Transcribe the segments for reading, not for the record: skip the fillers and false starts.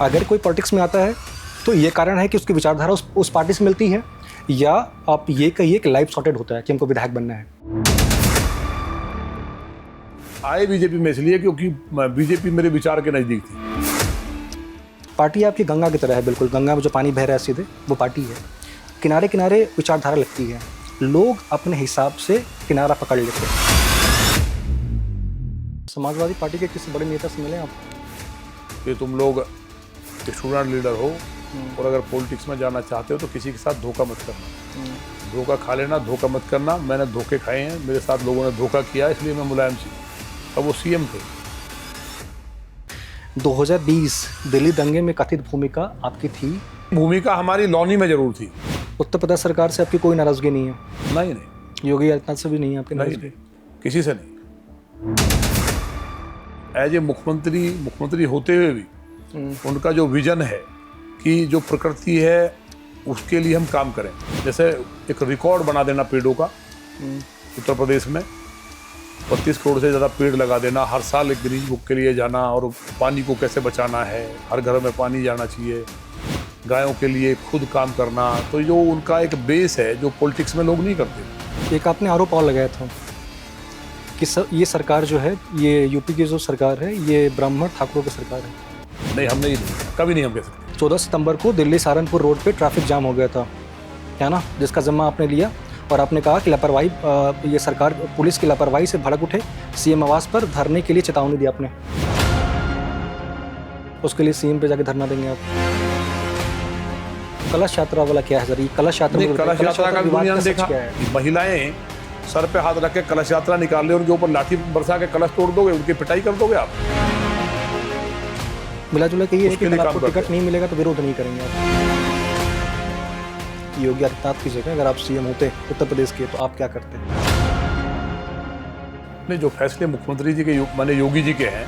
अगर कोई पॉलिटिक्स में आता है तो ये कारण है कि उसकी विचारधारा उस पार्टी से मिलती है, या आप ये कहिए कि लाइफ सॉर्टेड होता है कि हमको विधायक बनना है। आए बीजेपी में इसलिए क्योंकि बीजेपी मेरे विचार के नज़दीक थी। पार्टी आपकी गंगा की तरह है, बिल्कुल गंगा में जो पानी बह रहा है सीधे, वो पार्टी है। किनारे किनारे विचारधारा लगती है, लोग अपने हिसाब से किनारा पकड़ लेते हैं। समाजवादी पार्टी के किसी बड़े नेता से मिले आप? कि तुम लोग स्टूडेंट लीडर हो और अगर पॉलिटिक्स में जाना चाहते हो तो किसी के साथ धोखा मत करना, धोखा खा लेना, धोखा मत करना। मैंने धोखे खाए हैं, मेरे साथ लोगों ने धोखा किया, इसलिए मैं मुलायम सिंह, अब वो सीएम थे। 2020 दिल्ली दंगे में कथित भूमिका आपकी थी। भूमिका हमारी लॉनी में जरूर थी। उत्तर प्रदेश सरकार से आपकी कोई नाराजगी नहीं है? नहीं, योगी आदित्यनाथ से भी नहीं है आपकी नहीं, नाराजगी? किसी से नहीं। एज ए मुख्यमंत्री होते हुए भी उनका जो विजन है कि जो प्रकृति है उसके लिए हम काम करें, जैसे एक रिकॉर्ड बना देना पेड़ों का उत्तर प्रदेश में, 32 करोड़ से ज़्यादा पेड़ लगा देना, हर साल एक ग्रीन बुक के लिए जाना, और पानी को कैसे बचाना है, हर घर में पानी जाना चाहिए, गायों के लिए खुद काम करना। तो जो उनका एक बेस है जो पॉलिटिक्स में लोग नहीं करते। एक आपने आरोप और लगाया था कि ये सरकार जो है, ये यूपी की जो सरकार है, ये ब्राह्मण ठाकुरों की सरकार है। नहीं, हमने ये नहीं, कभी नहीं हम कह सकते। 14 सितंबर को दिल्ली सहारनपुर रोड पे ट्रैफिक जाम हो गया था, है ना, जिसका जिम्मा आपने लिया और आपने कहा कि लापरवाही, ये सरकार पुलिस की लापरवाही से भड़क उठे, सीएम आवास पर धरने के लिए चेतावनी दी आपने। उसके लिए सीएम पे जाके धरना देंगे आप? कलश यात्रा वाला क्या है सर? ये कलश यात्रा का दुनिया ने देखा, महिलाएं सर पे हाथ रख के कलश यात्रा निकाल ले, उनके ऊपर लाठी बरसा के कलश तोड़ दोगे, उनकी पिटाई कर दोगे आप? मिला जुला के ये है कि अगर आपको टिकट नहीं मिलेगा तो विरोध नहीं करेंगे आप। योगी आदित्यनाथ की जगह अगर आप सीएम होते उत्तर प्रदेश के, तो आप क्या करते? नहीं, जो फैसले मुख्यमंत्री जी के माने योगी जी के हैं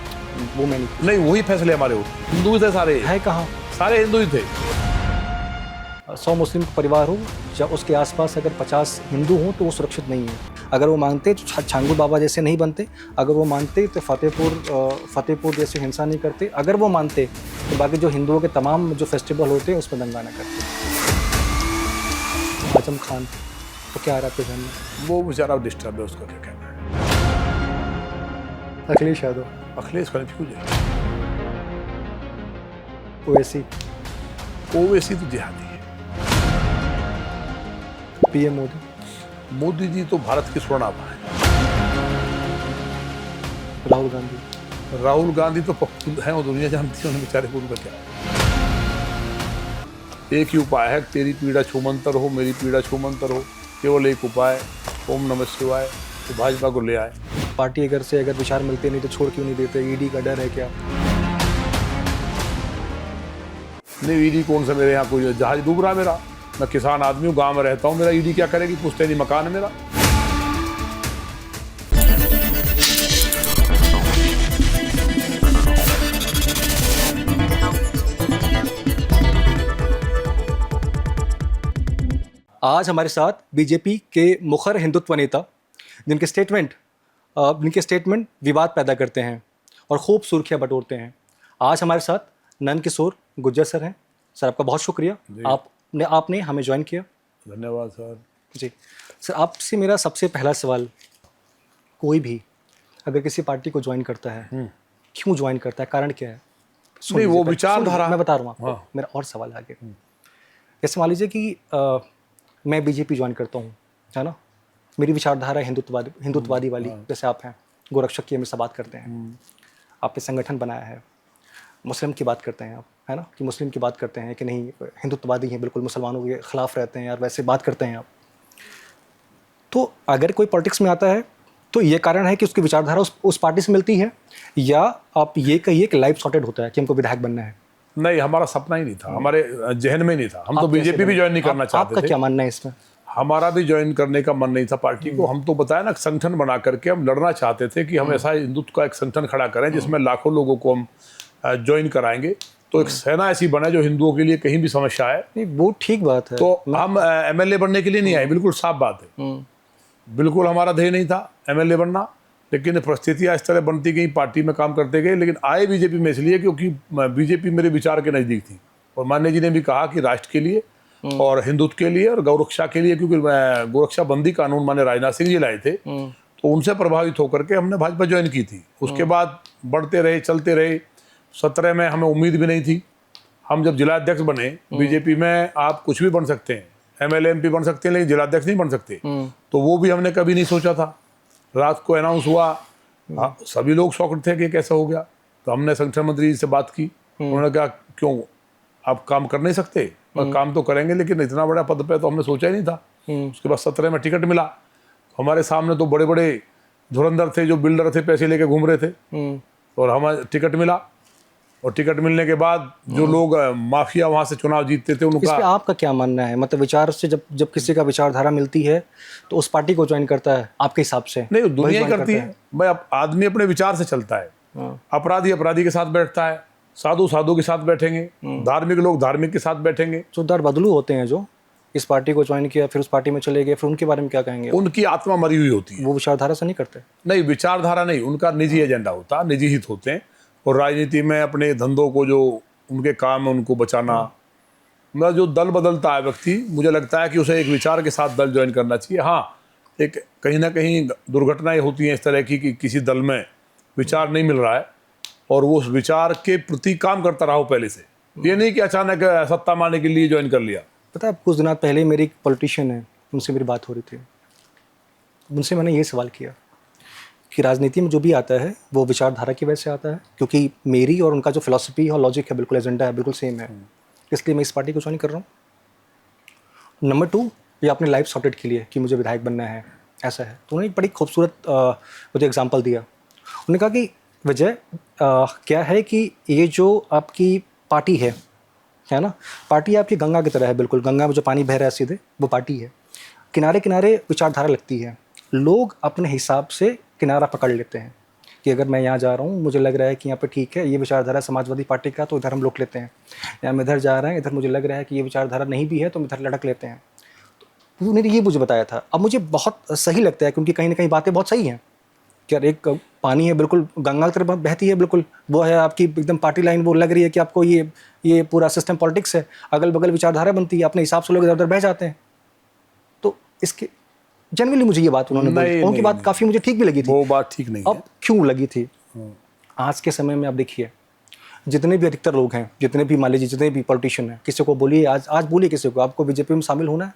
वो मैं नहीं, वही फैसले हमारे होते। हिंदू थे सारे, है कहाँ? सारे हिंदू ही थे। 100 मुस्लिम परिवार हो या उसके आसपास अगर 50 हिंदू हों तो वो सुरक्षित नहीं है। अगर वो मानते तो छांगू बाबा जैसे नहीं बनते, अगर वो मानते तो फतेहपुर जैसे हिंसा नहीं करते, अगर वो मानते तो बाकी जो हिंदुओं के तमाम जो फेस्टिवल होते हैं उसमें दंगा न करते। आजम खान तो क्या आ रहा है ध्यान में? वो बेचारा डिस्टर्ब है, उसका क्या कहना है। अखिलेश यादव, अखिलेश का क्यों जाए? ओवैसी तो जिहादी है। पीएम मोदी जी तो भारत की स्वर्णाभा है। राहुल गांधी तो है, वो दुनिया जानती है, उन्हें बेचारे को उनका क्या है। एक ही उपाय है, तेरी पीड़ा छूमंतर हो, मेरी पीड़ा छूमंतर हो, केवल एक उपाय, ओम नमः शिवाय, तो भाजपा को ले आए। पार्टी अगर विचार मिलते नहीं तो छोड़ क्यों नहीं देते? ईडी का डर है क्या? नहीं, ईडी कौन सा, मेरे यहाँ कोई जहाज डूब रहा है मेरा, मैं किसान आदमी हूँ, गांव में रहता हूँ, मेरा ईडी क्या करेगी? पुश्तैनी मकान है मेरा। आज हमारे साथ बीजेपी के मुखर हिंदुत्व नेता, जिनके स्टेटमेंट विवाद पैदा करते हैं और खूब सुर्खियां बटोरते हैं, आज हमारे साथ नंद किशोर गुर्जर सर हैं। सर, आपका बहुत शुक्रिया, आपने हमें ज्वाइन किया। धन्यवाद सर। जी सर, आपसे मेरा सबसे पहला सवाल, कोई भी अगर किसी पार्टी को ज्वाइन करता है, क्यों ज्वाइन करता है, कारण क्या है? नहीं, वो विचारधारा, मैं बता रहा हूँ आपको। हाँ। मेरा और सवाल आगे, जैसे मान लीजिए कि मैं बीजेपी ज्वाइन करता हूँ, है ना, मेरी विचारधारा हिंदुत्ववादी वाली, जैसे आप हैं, गोरक्षक की हमेशा बात करते हैं, आपने संगठन बनाया है, मुस्लिम की बात करते हैं आप, है ना, कि मुस्लिम की बात करते हैं कि नहीं हिंदुत्ववादी हैं, बिल्कुल मुसलमानों के खिलाफ रहते हैं यार, वैसे बात करते हैं आप। तो अगर कोई पॉलिटिक्स में आता है तो ये कारण है कि उसकी विचारधारा उस पार्टी से मिलती है, या आप ये कहिए कि लाइफ सॉर्टेड होता है कि हमको विधायक बनना है? नहीं, हमारा सपना ही नहीं था, हमारे जहन में नहीं था। हम तो बीजेपी भी ज्वाइन नहीं करना चाहते थे। आपका क्या मानना है इसमें? हमारा भी ज्वाइन करने का मन नहीं था पार्टी को। हम तो बताया ना, संगठन बना करके हम लड़ना चाहते थे कि हम ऐसा हिंदुत्व का एक संगठन खड़ा करें जिसमें लाखों लोगों को हम ज्वाइन कराएंगे, तो एक सेना ऐसी बने जो हिंदुओं के लिए कहीं भी समस्या है। नहीं, वो ठीक बात है। तो हम एमएलए बनने के लिए नहीं आए, बिल्कुल साफ बात है। बिल्कुल हमारा ध्येय नहीं था एमएलए बनना, लेकिन परिस्थितियाँ इस तरह बनती गई, पार्टी में काम करते गए, लेकिन आए बीजेपी में इसलिए क्योंकि बीजेपी मेरे विचार के नज़दीक थी। और मान्य जी ने भी कहा कि राष्ट्र के लिए और हिंदुत्व के लिए और गौरक्षा के लिए, क्योंकि गौरक्षा बंदी कानून माने राजनाथ सिंह जी लाए थे, तो उनसे प्रभावित होकर के हमने भाजपा ज्वाइन की थी। उसके बाद बढ़ते रहे, चलते रहे। 17 में हमें उम्मीद भी नहीं थी। हम जब जिलाध्यक्ष बने, बीजेपी में आप कुछ भी बन सकते हैं, MLA MP बन सकते हैं, लेकिन जिलाध्यक्ष नहीं बन सकते। तो वो भी हमने कभी नहीं सोचा था। रात को अनाउंस हुआ, सभी लोग शॉक्ड थे कि कैसा हो गया। तो हमने संगठन मंत्री जी से बात की, उन्होंने कहा क्यों आप काम कर नहीं सकते? और काम तो करेंगे, लेकिन इतना बड़ा पद पे तो हमने सोचा ही नहीं था। उसके बाद 17 में टिकट मिला। हमारे सामने तो बड़े बड़े धुरंधर थे, जो बिल्डर थे, पैसे लेके घूम रहे थे, और हमें टिकट मिला। और टिकट मिलने के बाद जो लोग माफिया वहां से चुनाव जीतते थे, इस उनका पे आपका क्या मानना है? मतलब विचार से जब किसी का विचारधारा मिलती है तो उस पार्टी को ज्वाइन करता है आपके हिसाब से? नहीं, दुनिया ही ज्वाइन करती करता है भाई। आदमी अपने विचार से चलता है। हाँ। अपराधी अपराधी के साथ बैठता है, साधु साधु के साथ बैठेंगे, धार्मिक लोग धार्मिक के साथ बैठेंगे। जोरदार बदलू होते हैं जो इस पार्टी को ज्वाइन किया, फिर उस पार्टी में चले गए, फिर उनके बारे में क्या कहेंगे? उनकी आत्मा मरी हुई होती है। वो विचारधारा से नहीं करते? नहीं, विचारधारा नहीं, उनका निजी एजेंडा होता है, निजी हित होते हैं। और राजनीति में अपने धंधों को, जो उनके काम है, उनको बचाना। मतलब जो दल बदलता है व्यक्ति, मुझे लगता है कि उसे एक विचार के साथ दल ज्वाइन करना चाहिए। हाँ, एक कहीं ना कहीं दुर्घटनाएं होती हैं इस तरह की कि किसी दल में विचार नहीं मिल रहा है और वो उस विचार के प्रति काम करता रहा हो पहले से। ये नहीं कि अचानक सत्ता मारने के लिए ज्वाइन कर लिया। पता है, कुछ दिनों पहले मेरी एक पॉलिटिशियन है, उनसे मेरी बात हो रही थी। उनसे मैंने ये सवाल किया कि राजनीति में जो भी आता है वो विचारधारा की वजह से आता है, क्योंकि मेरी और उनका जो फिलॉसफी और लॉजिक है, बिल्कुल एजेंडा है, बिल्कुल सेम है, इसलिए मैं इस पार्टी को ज्वाइन कर रहा हूँ। नंबर 2, ये अपने लाइफ सॉर्टेड के लिए कि मुझे विधायक बनना है, ऐसा है। तो उन्होंने एक बड़ी खूबसूरत मुझे एग्जांपल दिया। उन्होंने कहा कि वजह क्या है कि ये जो आपकी पार्टी है ना, पार्टी आपकी गंगा की तरह है, बिल्कुल गंगा में जो पानी बह रहा है सीधे, वो पार्टी है। किनारे किनारे विचारधारा लगती है, लोग अपने हिसाब से किनारा पकड़ लेते हैं कि अगर मैं यहाँ जा रहा हूँ, मुझे लग रहा है कि यहाँ पे ठीक है, ये विचारधारा समाजवादी पार्टी का, तो इधर हम रोक लेते हैं। या हम इधर जा रहे हैं, इधर मुझे लग रहा है कि ये विचारधारा नहीं भी है, तो हम इधर लड़क लेते हैं। तो उन्होंने ये मुझे बताया था। अब मुझे बहुत सही लगता है, क्योंकि कहीं ना कहीं बातें बहुत सही हैं कि यार एक पानी है, बिल्कुल गंगा की तरफ बहती है, बिल्कुल वो है आपकी एकदम पार्टी लाइन, वो लग रही है कि आपको ये पूरा सिस्टम पॉलिटिक्स है, अगल बगल विचारधारा बनती है, अपने हिसाब से लोग इधर उधर बह जाते हैं। तो इसके जनरली मुझे ये बात उन्होंने बोली, उनकी बात काफ़ी मुझे ठीक भी लगी थी। वो बात ठीक नहीं है। अब क्यों लगी थी? आज के समय में आप देखिए, जितने भी अधिकतर लोग हैं, जितने भी मान लीजिए जितने भी पॉलिटिशियन हैं, किसी को बोलिए, आज बोलिए किसी को आपको बीजेपी में शामिल होना है,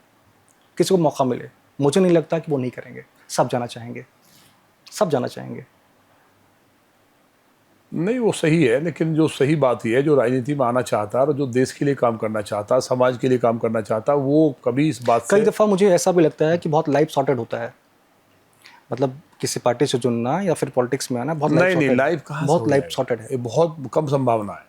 किसी को मौका मिले, मुझे नहीं लगता कि वो नहीं करेंगे। सब जाना चाहेंगे, सब जाना चाहेंगे। नहीं, वो सही है, लेकिन जो सही बात ही है, जो राजनीति में आना चाहता है और जो देश के लिए काम करना चाहता है, समाज के लिए काम करना चाहता है, वो कभी इस बात से, कई दफ़ा मुझे ऐसा भी लगता है कि बहुत लाइफ सॉर्टेड होता है। मतलब किसी पार्टी से चुनना या फिर पॉलिटिक्स में आना बहुत नहीं, लाइफ कहाँ से बहुत हो लाइफ सॉर्टेड है, ये बहुत कम संभावना है।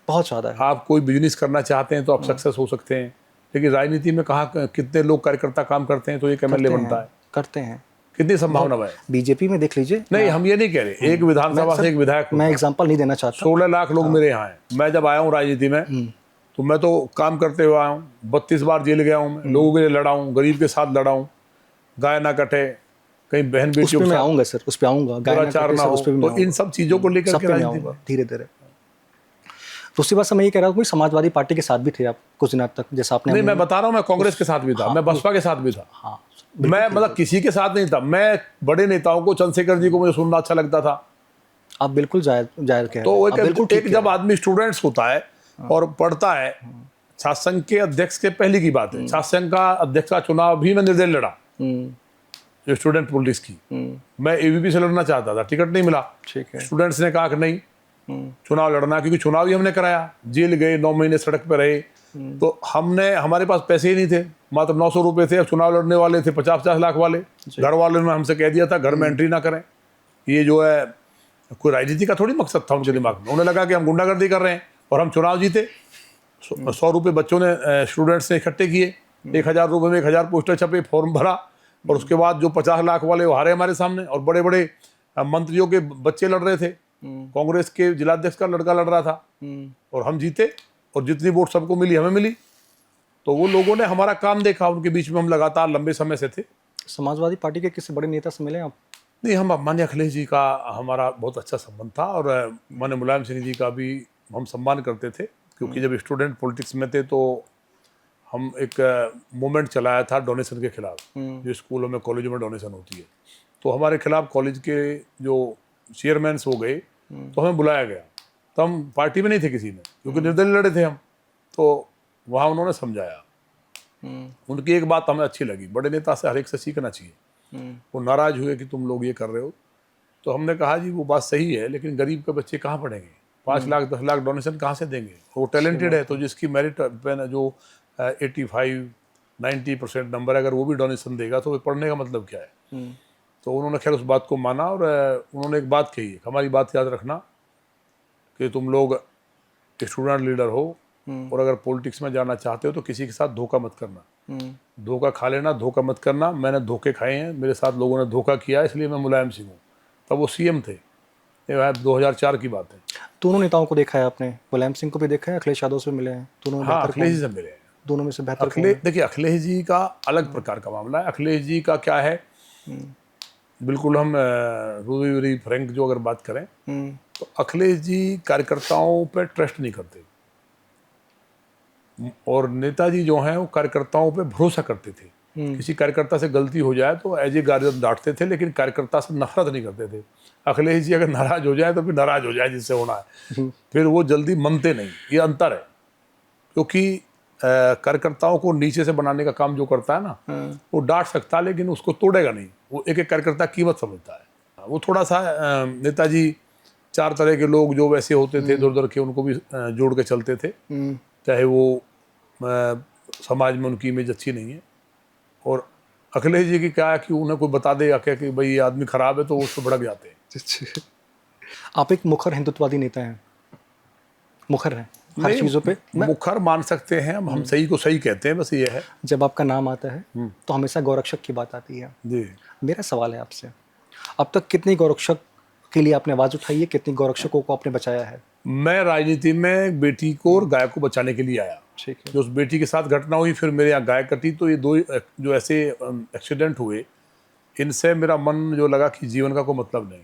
बहुत ज़्यादा है। आप कोई बिजनेस करना चाहते हैं तो आप सक्सेस हो सकते हैं, लेकिन राजनीति में कहाँ कितने लोग कार्यकर्ता काम करते हैं तो एक MLA बनता है? करते हैं। कितनी संभावना है? बीजेपी में देख लीजिए। नहीं, हम ये नहीं कह रहे एक विधानसभा से एक विधायक। मैं एग्जांपल नहीं देना चाहता। 16 लाख लोग मेरे यहाँ हैं। मैं जब आया हूँ राजनीति में, तो मैं तो काम करते हुए आया हूँ। 32 बार जेल गया हूँ मैं, लोगों के लिए लड़ा हूँ, गरीब के साथ लड़ा हूँ, गाय ना कटे, कहीं बहन बेटियों के साथ आऊँगा सर, उस पर आऊँगा, दुराचार ना हो, तो इन सब चीज़ों को लेकर के राजनीति धीरे धीरे। दूसरी बात मैं ये कह रहा हूँ, समाजवादी पार्टी के साथ भी थे आप कुछ दिनों तक, जैसा आपने। नहीं, मैं बता रहा हूँ, मैं कांग्रेस के साथ भी था, मैं बसपा के साथ भी था। हाँ, मैं मतलब किसी के साथ नहीं था। मैं बड़े नेताओं को, चंद्रशेखर जी को मुझे सुनना अच्छा लगता था। आप बिल्कुल जायज कह रहे हैं। तो एक जब आदमी स्टूडेंट्स होता है और पढ़ता है, छात्र संघ के अध्यक्ष के पहले की बात है, छात्र संघ का अध्यक्ष का चुनाव भी मैं निर्दलीय लड़ा, जो स्टूडेंट पॉलिटिक्स की। मैं AVP से लड़ना चाहता था, टिकट नहीं मिला। ठीक है। स्टूडेंट्स ने कहा कि नहीं, चुनाव लड़ना, क्योंकि चुनाव ही हमने कराया, जेल गए, 9 महीने सड़क पर रहे। तो हमारे पास पैसे ही नहीं थे, मात्र 900 रुपए थे। अब चुनाव लड़ने वाले थे 50-50 लाख वाले। घर वालों ने हमसे कह दिया था घर में एंट्री ना करें। ये जो है कोई राजनीति का थोड़ी मकसद था उनके दिमाग में। उन्हें लगा कि हम गुंडागर्दी कर रहे हैं और हम चुनाव जीते। 100 रुपये बच्चों ने, स्टूडेंट्स ने इकट्ठे किए, 1000 रुपये में 1000 पोस्टर छपे, फॉर्म भरा, और उसके बाद जो 50 लाख वाले वो हारे हमारे सामने। और बड़े बड़े मंत्रियों के बच्चे लड़ रहे थे, कांग्रेस के जिलाध्यक्ष का लड़का लड़ रहा था, और हम जीते, और जितनी वोट सबको मिली हमें मिली। तो वो लोगों ने हमारा काम देखा, उनके बीच में हम लगातार लंबे समय से थे। समाजवादी पार्टी के किसी बड़े नेता से मिले आप? नहीं, हम माननीय अखिलेश जी का हमारा बहुत अच्छा संबंध था और माननीय मुलायम सिंह जी का भी हम सम्मान करते थे, क्योंकि जब स्टूडेंट पॉलिटिक्स में थे तो हम एक मूवमेंट चलाया था डोनेशन के खिलाफ, जो स्कूलों में कॉलेजों में डोनेशन होती है। तो हमारे खिलाफ कॉलेज के जो चेयरमैन हो गए तो हमें बुलाया गया। तो हम पार्टी में नहीं थे किसी में, क्योंकि निर्दलीय लड़े थे हम। तो वहाँ उन्होंने समझाया। उनकी एक बात हमें अच्छी लगी, बड़े नेता से हर एक से सीखना चाहिए। वो नाराज हुए कि तुम लोग ये कर रहे हो। तो हमने कहा जी वो बात सही है, लेकिन गरीब के बच्चे कहाँ पढ़ेंगे, 5 लाख 10 लाख डोनेशन कहाँ से देंगे। वो टैलेंटेड है तो जिसकी मेरिट पे ना जो 85-90% नंबर है, अगर वो भी डोनेशन देगा तो पढ़ने का मतलब क्या है। तो उन्होंने खैर उस बात को माना और उन्होंने एक बात कही, हमारी बात याद रखना कि तुम लोग स्टूडेंट लीडर हो और अगर पॉलिटिक्स में जाना चाहते हो तो किसी के साथ धोखा मत करना। धोखा खा लेना, धोखा मत करना। मैंने धोखे खाए हैं, मेरे साथ लोगों ने धोखा किया, इसलिए मैं मुलायम सिंह हूँ। तब वो सीएम थे, ये 2004 की बात है। दोनों नेताओं को देखा है आपने, मुलायम सिंह को भी देखा है, अखिलेश यादव से मिले हैं, दोनों में हाँ, बेहतर अखिलेश कौन? जी से मिले हैं। दोनों में से बेहतर कौन अखिलेश, देखिए अखिलेश जी का अलग प्रकार का मामला है। अखिलेश जी का क्या है, बिल्कुल हम रूबी फ्रैंक जो अगर बात करें तो अखिलेश जी कार्यकर्ताओं पर ट्रस्ट नहीं करते, और नेताजी जो हैं वो कार्यकर्ताओं पे भरोसा करते थे। किसी कार्यकर्ता से गलती हो जाए तो एज ए गार्जियन डांटते थे, लेकिन कार्यकर्ता से नफरत नहीं करते थे। अखिलेश जी अगर नाराज हो जाए तो फिर नाराज हो जाए जिससे होना है, फिर वो जल्दी मनते नहीं। ये अंतर है, क्योंकि कार्यकर्ताओं को नीचे से बनाने का काम जो करता है ना, वो डांट सकता है लेकिन उसको तोड़ेगा नहीं। वो एक एक कार्यकर्ता कीमत समझता है। वो थोड़ा सा नेताजी 4 तरह के लोग जो वैसे होते थे इधर उधर के, उनको भी जोड़ के चलते थे, चाहे वो समाज में उनकी इमेज अच्छी नहीं है। और अखिलेश जी की क्या है कि उन्हें कोई बता देगा क्या कि भाई ये आदमी खराब है, तो उसको भड़क जाते हैं। आप एक मुखर हिंदुत्ववादी नेता हैं, मुखर हैं हर नहीं, चीज़ों पे। मुखर मान सकते हैं हम सही को सही कहते हैं, बस ये है। जब आपका नाम आता है तो हमेशा गौरक्षक की बात आती है। जी, मेरा सवाल है आपसे, अब तक कितनी गौरक्षक के लिए आपने आवाज़ उठाई है, कितनी गौरक्षकों को आपने बचाया है? मैं राजनीति में बेटी को और गाय को बचाने के लिए आया। ठीक है। जो उस बेटी के साथ घटना हुई, फिर मेरे यहाँ गाय कटी, तो ये 2 जो ऐसे एक्सीडेंट हुए, इनसे मेरा मन जो लगा कि जीवन का कोई मतलब नहीं,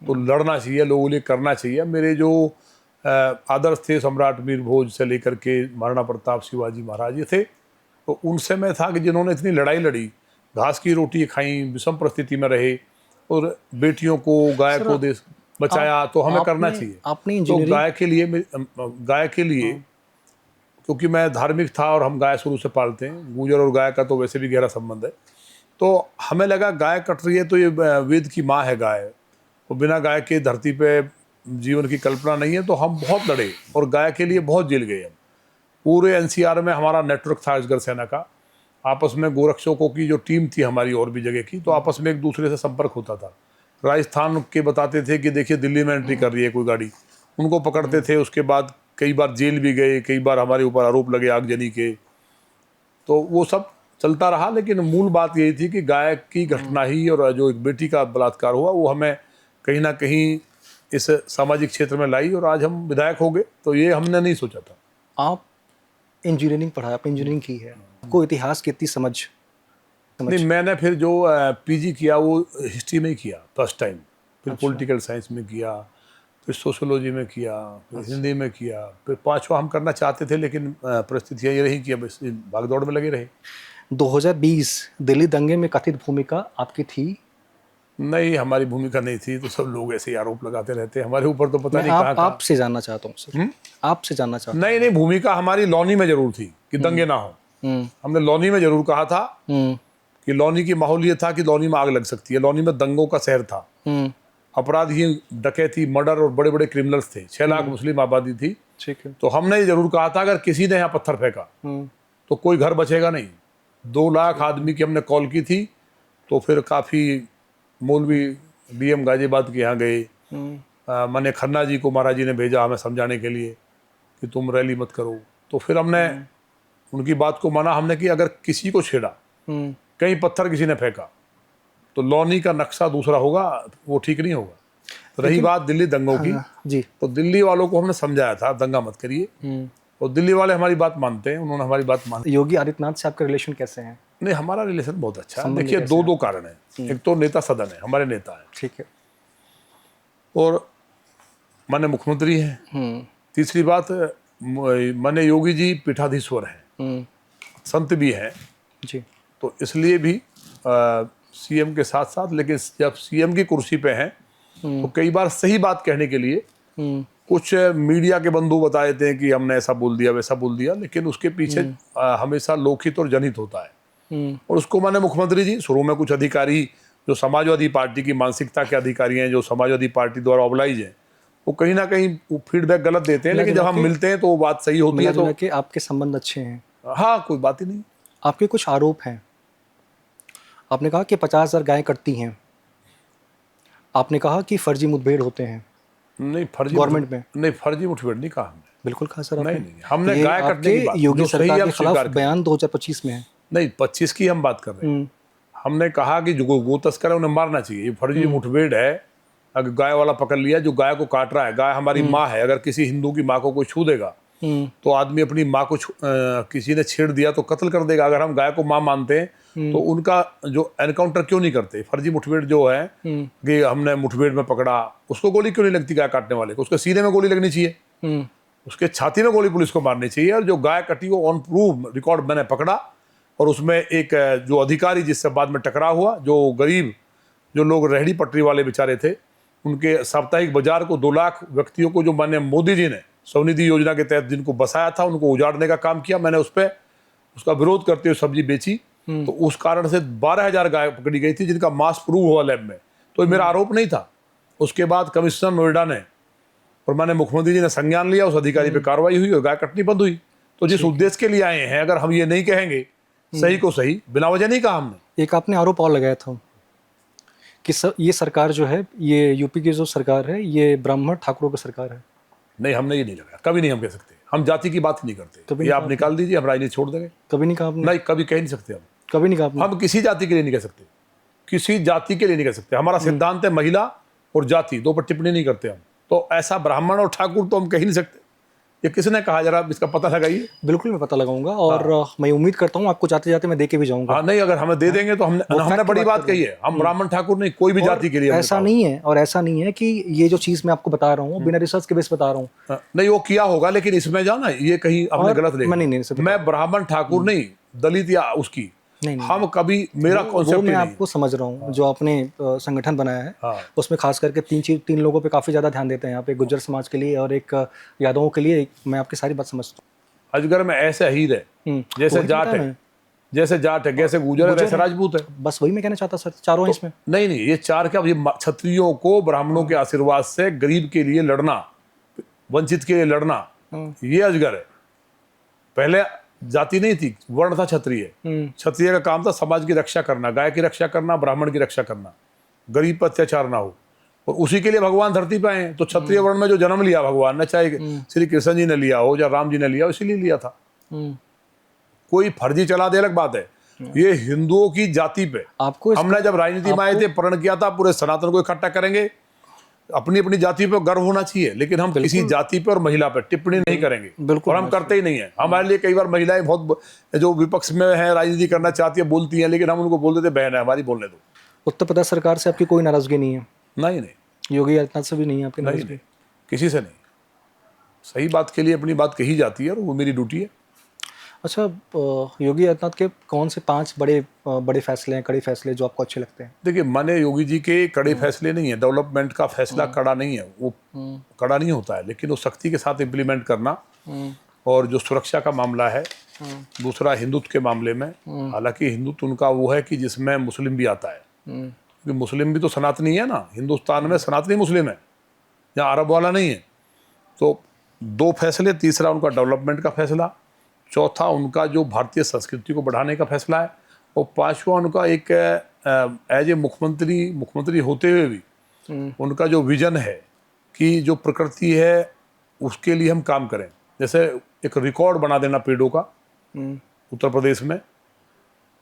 तो लड़ना चाहिए, लोगों के लिए करना चाहिए। मेरे जो आदर्श थे, सम्राट वीर भोज से लेकर के महाराणा प्रताप, शिवाजी महाराज ये थे, तो उनसे मैं था कि जिन्होंने इतनी लड़ाई लड़ी, घास की रोटी खाई, विषम परिस्थिति में रहे और बेटियों को, गाय को दे बचाया, तो हमें करना चाहिए। आपने तो गाय के लिए क्योंकि मैं धार्मिक था और हम गाय शुरू से पालते हैं, गुजर और गाय का तो वैसे भी गहरा संबंध है, तो हमें लगा गाय कट रही है तो ये वेद की माँ है गाय, और बिना गाय के धरती पे जीवन की कल्पना नहीं है। तो हम बहुत लड़े और गाय के लिए बहुत जेल गए। हम पूरे एनसीआर में हमारा नेटवर्क था अजगर सेना का, आपस में गोरक्षकों की जो टीम थी हमारी और भी जगह की, तो आपस में एक दूसरे से संपर्क होता था। राजस्थान के बताते थे कि देखिए दिल्ली में एंट्री कर रही है कोई गाड़ी, उनको पकड़ते थे। उसके बाद कई बार जेल भी गए, कई बार हमारे ऊपर आरोप लगे आगजनी के, तो वो सब चलता रहा। लेकिन मूल बात यही थी कि गाय की घटना ही और जो एक बेटी का बलात्कार हुआ, वो हमें कहीं ना कहीं इस सामाजिक क्षेत्र में लाई और आज हम विधायक हो गए। तो ये हमने नहीं सोचा था। आप इंजीनियरिंग पढ़ा, आप इंजीनियरिंग की है, आपको इतिहास की इतनी समझ? नहीं, मैंने फिर जो पीजी किया वो हिस्ट्री में ही किया फर्स्ट टाइम, फिर पॉलिटिकल साइंस में किया, फिर सोशियोलॉजी में किया, फिर हिंदी में किया, फिर 5वां हम करना चाहते थे लेकिन परिस्थितियाँ ये रही कि अब इस भागदौड़ में लगे रहे। 2020 दिल्ली दंगे में कथित भूमिका आपकी थी? नहीं, हमारी भूमिका नहीं थी, तो सब लोग ऐसे ही आरोप लगाते रहते हमारे ऊपर, तो पता मैं नहीं कहाँ आपसे जानना चाहता हूँ सर, आपसे जानना चाहता हूँ। नहीं, भूमिका हमारी लौनी में जरूर थी कि दंगे ना हो। हमने लौनी में जरूर कहा था कि लौनी की माहौल ये था कि लौनी में आग लग सकती है। लौनी में दंगों का शहर था, अपराधी, डकैती, मर्डर और बड़े बड़े क्रिमिनल्स थे, 6 लाख मुस्लिम आबादी थी। ठीक है। तो हमने ये जरूर कहा था अगर किसी ने यहाँ पत्थर फेंका तो कोई घर बचेगा नहीं। 2 लाख आदमी की हमने कॉल की थी। तो फिर काफ़ी मौलवी डीएम गाजियाबाद के यहाँ गए, मैंने खन्ना जी को महाराज जी ने भेजा हमें समझाने के लिए कि तुम रैली मत करो। तो फिर हमने उनकी बात को माना हमने कि अगर किसी को छेड़ा, कहीं पत्थर किसी ने फेंका, तो लौनी का नक्शा दूसरा होगा, वो ठीक नहीं होगा। तो रही बात दिल्ली दंगों की, जी, तो दिल्ली वालों को हमने समझाया था दंगा मत करिए, और दिल्ली वाले हमारी बात मानते हैं, उन्होंने हमारी बात मानी। योगी आदित्यनाथ से आपका रिलेशन कैसे हैं? नहीं, हमारा रिलेशन बहुत अच्छा है। संबंध देखिए, कैसे दो कारण है। एक तो नेता सदन है, हमारे नेता है, ठीक है। और माननीय मुख्यमंत्री हैं। तीसरी बात, माननीय योगी जी पीठाधीश्वर हैं, संत भी हैं। जी। तो इसलिए भी सीएम के साथ साथ, लेकिन जब सीएम की कुर्सी पे हैं तो कई बार सही बात कहने के लिए कुछ मीडिया के बंधु बता देते हैं कि हमने ऐसा बोल दिया वैसा बोल दिया, लेकिन उसके पीछे हमेशा लोकहित और जनहित होता है। और उसको माने मुख्यमंत्री जी शुरू में कुछ अधिकारी जो समाजवादी पार्टी की मानसिकता के अधिकारी हैं, जो समाजवादी पार्टी द्वारा ऑबलाइज हैं, वो कहीं ना कहीं वो फीडबैक गलत देते हैं, लेकिन जब हम मिलते हैं तो वो बात सही होती है। तो कि आपके संबंध अच्छे हैं। हाँ, कोई बात ही नहीं। आपके कुछ आरोप हैं। आपने कहा कि 50,000 गायें कटती हैं। आपने कहा कि फर्जी मुठभेड़ होते हैं नहीं, फर्जी गवर्नमेंट में। नहीं, फर्जी मुठभेड़ नहीं कहा हमने। बिल्कुल कहा सर आपने। नहीं, हमने ये गाय कटने की बात, योगी जो सही सरकार है, के हम स्वीकार खिलाफ करें। बयान 2025 में है। नहीं, 25 की हम बात कर रहे हैं। हमने कहा कि जो गो तस्कर है उन्हें मारना चाहिए। ये फर्जी मुठभेड़ है। अगर गाय वाला पकड़ लिया जो गाय को काट रहा है, गाय हमारी माँ है, अगर किसी हिंदू की माँ को कोई छू देगा तो आदमी अपनी माँ को किसी ने छेड़ दिया तो कत्ल कर देगा। अगर हम गाय को माँ मानते हैं तो उनका जो एनकाउंटर क्यों नहीं करते? फर्जी मुठभेड़ जो है कि हमने मुठभेड़ में पकड़ा, उसको गोली क्यों नहीं लगती गाय काटने वाले को? उसके सीने में गोली लगनी चाहिए, उसके छाती में गोली पुलिस को मारनी चाहिए। और जो गाय कटी वो ऑन प्रूव रिकॉर्ड मैंने पकड़ा, और उसमें एक जो अधिकारी जिससे बाद में टकराव हुआ, जो गरीब जो लोग रेहड़ी पटरी वाले बेचारे थे, उनके साप्ताहिक बाजार को 2 लाख व्यक्तियों को जो माननीय मोदी जी ने स्वनिधि योजना के तहत जिनको बसाया था उनको उजाड़ने का काम किया। मैंने उस पर उसका विरोध करते हुए सब्जी बेची, तो उस कारण से 12,000 गाय पकड़ी गई थी जिनका मास प्रूव हुआ लैब में। तो ये मेरा आरोप नहीं था। उसके बाद कमिश्नर नोएडा ने और माननीय मुख्यमंत्री जी ने संज्ञान लिया, उस अधिकारी पे कार्रवाई हुई और गाय कटनी बंद हुई। तो जिस उद्देश्य के लिए आए हैं, अगर हम ये नहीं कहेंगे सही को सही, बिना वजह नहीं कहा हमने। एक आपने आरोप और लगाया था कि ये सरकार जो है, ये यूपी की जो सरकार है, ये ब्राह्मण ठाकुरों की सरकार है। नहीं, हमने ये नहीं लगाया, कभी नहीं हम कह सकते। हम जाति की बात ही नहीं करते। ये आप निकाल दीजिए, हम राजनीति छोड़ देंगे। कभी नहीं कहा आपने? नहीं, कभी कह नहीं सकते हम। कभी नहीं कहा आपने? हम किसी जाति के लिए नहीं कह सकते, किसी जाति के लिए नहीं कह सकते। हमारा सिद्धांत है महिला और जाति, 2 पर टिप्पणी नहीं करते हम। तो ऐसा ब्राह्मण और ठाकुर तो हम कह ही नहीं सकते। ये किसने कहा, जरा इसका पता लगाइए। बिल्कुल मैं पता लगाऊंगा, और मैं उम्मीद करता हूँ आपको जाते जाते मैं दे के भी जाऊंगा। हाँ, नहीं, अगर हमें दे देंगे तो हमने बड़ी बात कही है। हम ब्राह्मण ठाकुर नहीं, कोई भी जाति के लिए ऐसा नहीं है। और ऐसा नहीं है कि ये जो चीज मैं आपको बता रहा हूँ बिना रिसर्च के बेस बता रहा हूँ। नहीं, वो किया होगा, लेकिन इसमें जाना ये कहीं हमने गलत लिखा। मैं ब्राह्मण ठाकुर नहीं, दलित या उसकी नहीं, हम कभी, मेरा कॉन्सेप्ट मैं आपको समझ रहा हूँ। जो आपने संगठन बनाया है उसमें खास करके 3 लोगों पे काफी ज्यादा ध्यान देते हैं। यहाँ पे गुज्जर समाज के लिए और एक यादवों के लिए। मैं आपकी सारी बात समझता हूँ। अजगर में ऐसे हीर है जैसे जाट है, जैसे जाट है, जैसे गुजर है, वैसे राजपूत है। बस वही मैं कहना चाहता सर, चारों इसमें। नहीं, ये 4 क्या, ये क्षत्रियों को ब्राह्मणों के आशीर्वाद से गरीब के लिए लड़ना, वंचित के लिए लड़ना, ये अजगर है। पहले जाति नहीं थी, वर्ण था क्षत्रिय। क्षत्रिय का काम था समाज की रक्षा करना, गाय की रक्षा करना, ब्राह्मण की रक्षा करना, गरीब पर अत्याचार ना हो। और उसी के लिए भगवान धरती पे आए। तो क्षत्रिय वर्ण में जो जन्म लिया भगवान ने, चाहे श्री कृष्ण जी ने लिया हो या राम जी ने लिया हो, इसीलिए लिया था। कोई फर्जी चला दे अलग बात है। ये हिंदुओं की जाति पे आपको हमने जब राजनीति में आए थे प्रण किया था, पूरे सनातन को इकट्ठा करेंगे, अपनी अपनी जाति पे गर्व होना चाहिए, लेकिन हम किसी जाति पे और महिला पे टिप्पणी नहीं करेंगे। और हम करते ही नहीं है। हमारे लिए कई बार महिलाएं बहुत जो विपक्ष में है, राजनीति करना चाहती है, बोलती हैं, लेकिन हम उनको बोल देते बहन है हमारी, बोलने दो। उत्तर प्रदेश सरकार से आपकी कोई नाराजगी नहीं है? नहीं, योगी आदित्यनाथ से भी नहीं है आपकी नाराजगी? नहीं, किसी से नहीं। सही बात के लिए अपनी बात कही जाती है और वो मेरी ड्यूटी है। अच्छा, योगी आदित्यनाथ के कौन से 5 बड़े फैसले हैं, कड़े फैसले जो आपको अच्छे लगते हैं? देखिए, माने योगी जी के कड़े फैसले नहीं है। डेवलपमेंट का फैसला कड़ा नहीं है, वो कड़ा नहीं होता है, लेकिन वो सख्ती के साथ इम्प्लीमेंट करना। और जो सुरक्षा का मामला है, दूसरा हिंदुत्व के मामले में, हालांकि हिंदुत्व उनका वो है कि जिसमें मुस्लिम भी आता है, क्योंकि मुस्लिम भी तो सनातनी है ना। हिंदुस्तान में सनातनी मुस्लिम है, यहाँ अरब वाला नहीं है। तो 2 फैसले, तीसरा उनका डेवलपमेंट का फैसला, चौथा उनका जो भारतीय संस्कृति को बढ़ाने का फैसला है, और 5वां उनका एक एज ए मुख्यमंत्री होते हुए भी उनका जो विजन है कि जो प्रकृति है उसके लिए हम काम करें। जैसे एक रिकॉर्ड बना देना पेड़ों का, उत्तर प्रदेश में